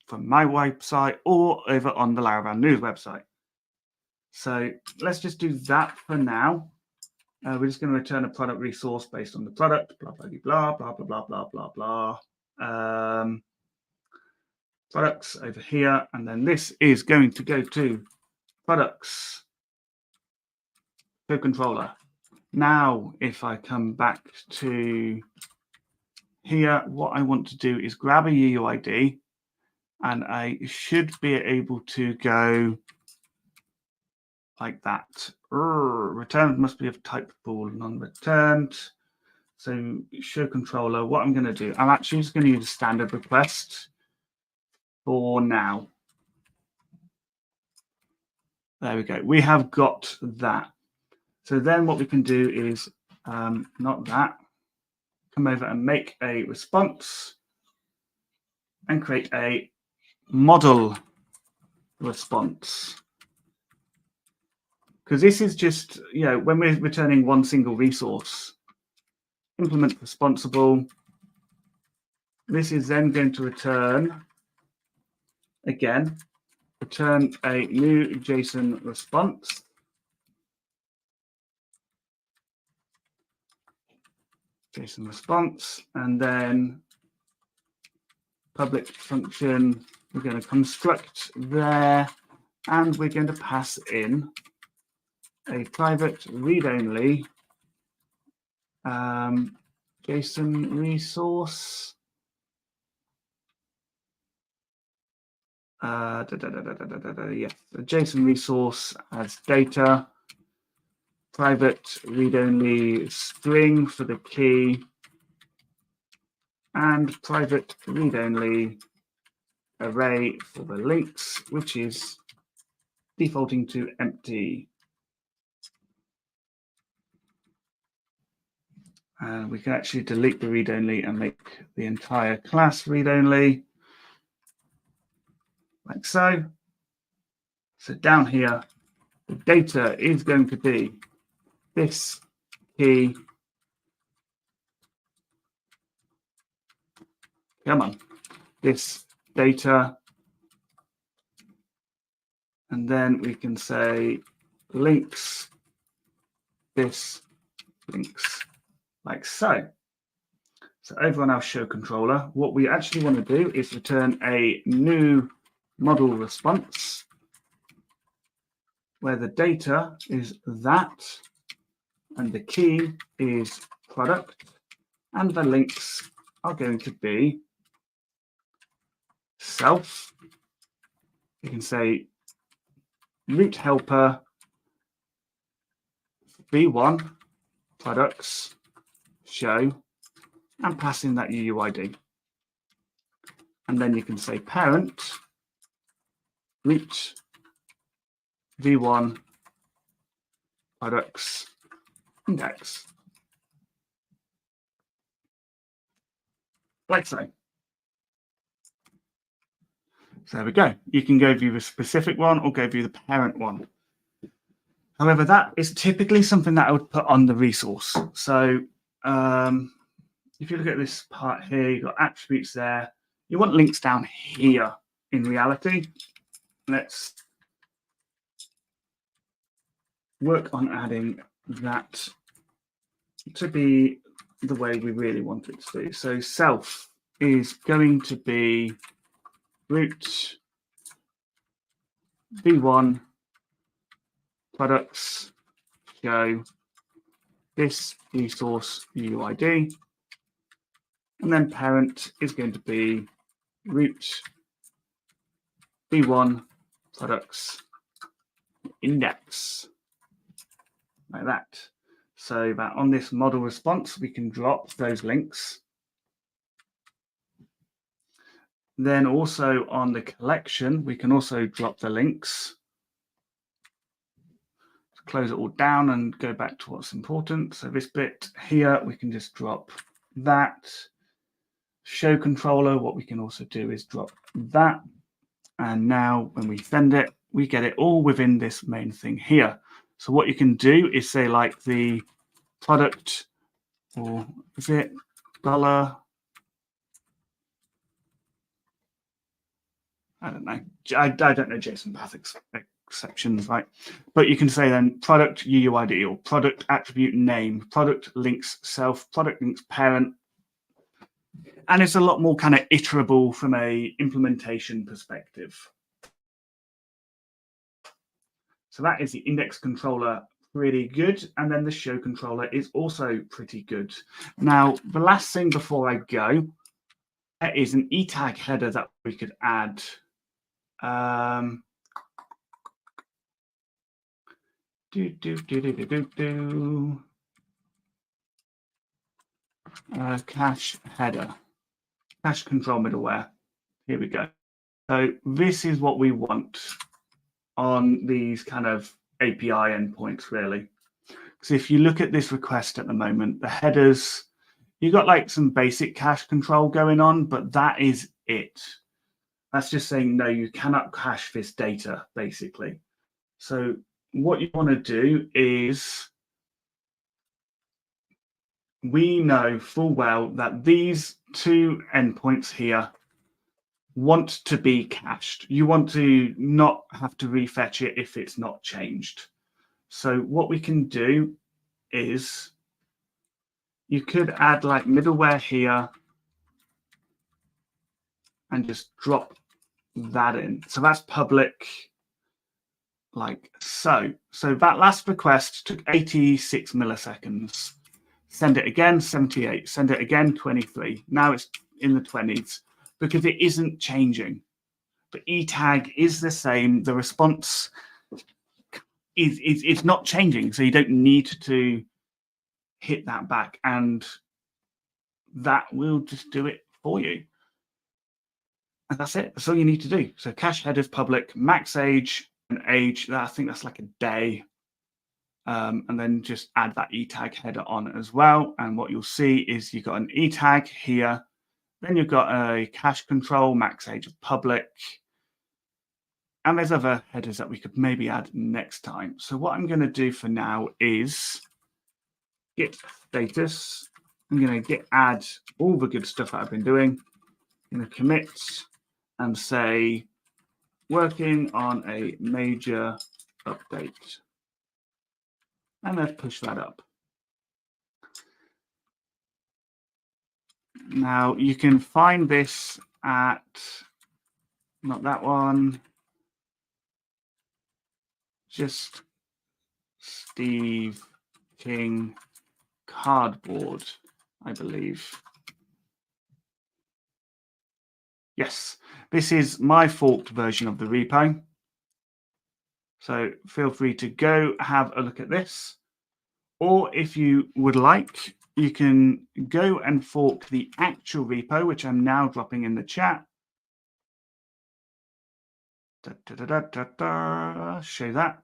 from my website or over on the Laravel News website. So let's just do that for now. We're just going to return a product resource based on the product, blah, blah, blah, blah, blah, blah, blah, blah, blah. Products over here, and then this is going to go to products show controller. Now, if I come back to here, what I want to do is grab a UUID, and I should be able to go like that. Returned must be of type pool, non-returned. So show controller, what I'm going to do, I'm actually just going to use a standard request for now. There we go. We have got that. So then what we can do is, not that, come over and make a response and create a model response. Because this is just, when we're returning one single resource, implement responsible. This is then going to return, again, return a new JSON response. JSON response, and then public function, we're going to construct there, and we're going to pass in a private read-only JSON resource. Yes, the JSON resource as data, private read-only string for the key, and private read-only array for the links, which is defaulting to empty. And we can actually delete the read-only and make the entire class read-only, like so. So down here, the data is going to be this key. Come on, this data. And then we can say links, this links, like so. So over on our show controller, what we actually want to do is return a new model response where the data is that, and the key is product, and the links are going to be self. You can say root helper v1 products show and pass in that UUID. And then you can say parent root v1 products index. Like so. So there we go. You can go view the specific one or go view the parent one. However, that is typically something that I would put on the resource. So if you look at this part here, you've got attributes there. You want links down here in reality. Let's work on adding that to be the way we really want it to be. So self is going to be root v1 products show this resource UID, and then parent is going to be root v1 products index, like that. So that on this model response, we can drop those links. Then also on the collection, we can also drop the links. Close it all down and go back to what's important. So this bit here, we can just drop that. Show controller, what we can also do is drop that. And now when we send it, we get it all within this main thing here. So what you can do is say like the product, or is it dollar? I don't know. I don't know JSON path exceptions, right? But you can say then product UUID or product attribute name, product links self, product links parent. And it's a lot more kind of iterable from a implementation perspective. So that is the index controller, pretty good. And then the show controller is also pretty good. Now, the last thing before I go, there is an e-tag header that we could add. Cache header, cache control middleware. Here we go. So this is what we want on these kind of API endpoints, really. So if you look at this request at the moment, the headers, you've got like some basic cache control going on, but that is it. That's just saying, no, you cannot cache this data, basically. So what you want to do is, we know full well that these two endpoints here want to be cached. You want to not have to refetch it if it's not changed. So what we can do is you could add like middleware here and just drop that in. So that's public, like so. So that last request took 86 milliseconds. Send it again, 78. Send it again, 23. Now it's in the 20s because it isn't changing. The e-tag is the same. The response is not changing. So you don't need to hit that back, and that will just do it for you. And that's it. That's all you need to do. So cache headers public, max age and age. I think that's like a day. And then just add that e-tag header on as well. And what you'll see is you've got an e-tag here. Then you've got a cache control, max age of public. And there's other headers that we could maybe add next time. So what I'm going to do for now is git status. I'm going to add all the good stuff that I've been doing. I'm going to commit and say, working on a major update. And let's push that up. Now you can find this at, not that one, just Steve King Cardboard, I believe. Yes, this is my forked version of the repo. So feel free to go have a look at this. Or if you would like, you can go and fork the actual repo, which I'm now dropping in the chat. Show that.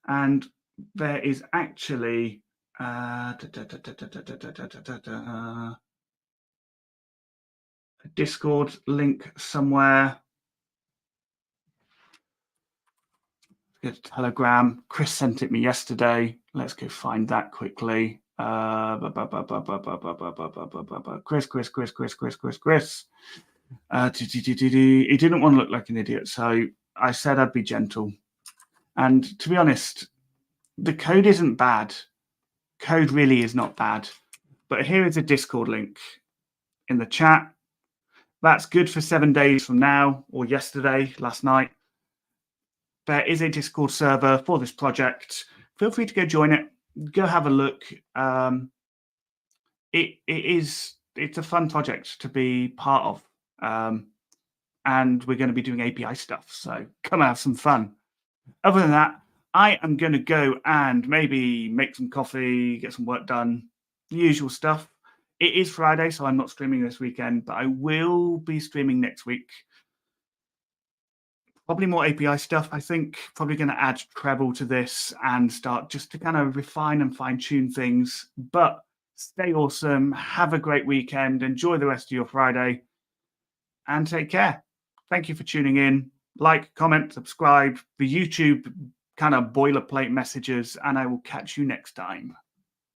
And there is actually a Discord link somewhere. Go to Telegram. Chris sent it me yesterday. Let's go find that quickly. Chris. He didn't want to look like an idiot, so I said I'd be gentle. And to be honest, the code isn't bad. Code really is not bad. But here is a Discord link in the chat. That's good for 7 days from now, or yesterday, last night. There is a Discord server for this project. Feel free to go join it. Go have a look. It's a fun project to be part of. And we're going to be doing API stuff. So come and have some fun. Other than that, I am going to go and maybe make some coffee, get some work done, the usual stuff. It is Friday, so I'm not streaming this weekend, but I will be streaming next week. Probably more API stuff, I think. Probably going to add treble to this and start just to kind of refine and fine-tune things. But stay awesome. Have a great weekend. Enjoy the rest of your Friday. And take care. Thank you for tuning in. Like, comment, subscribe, the YouTube kind of boilerplate messages, and I will catch you next time.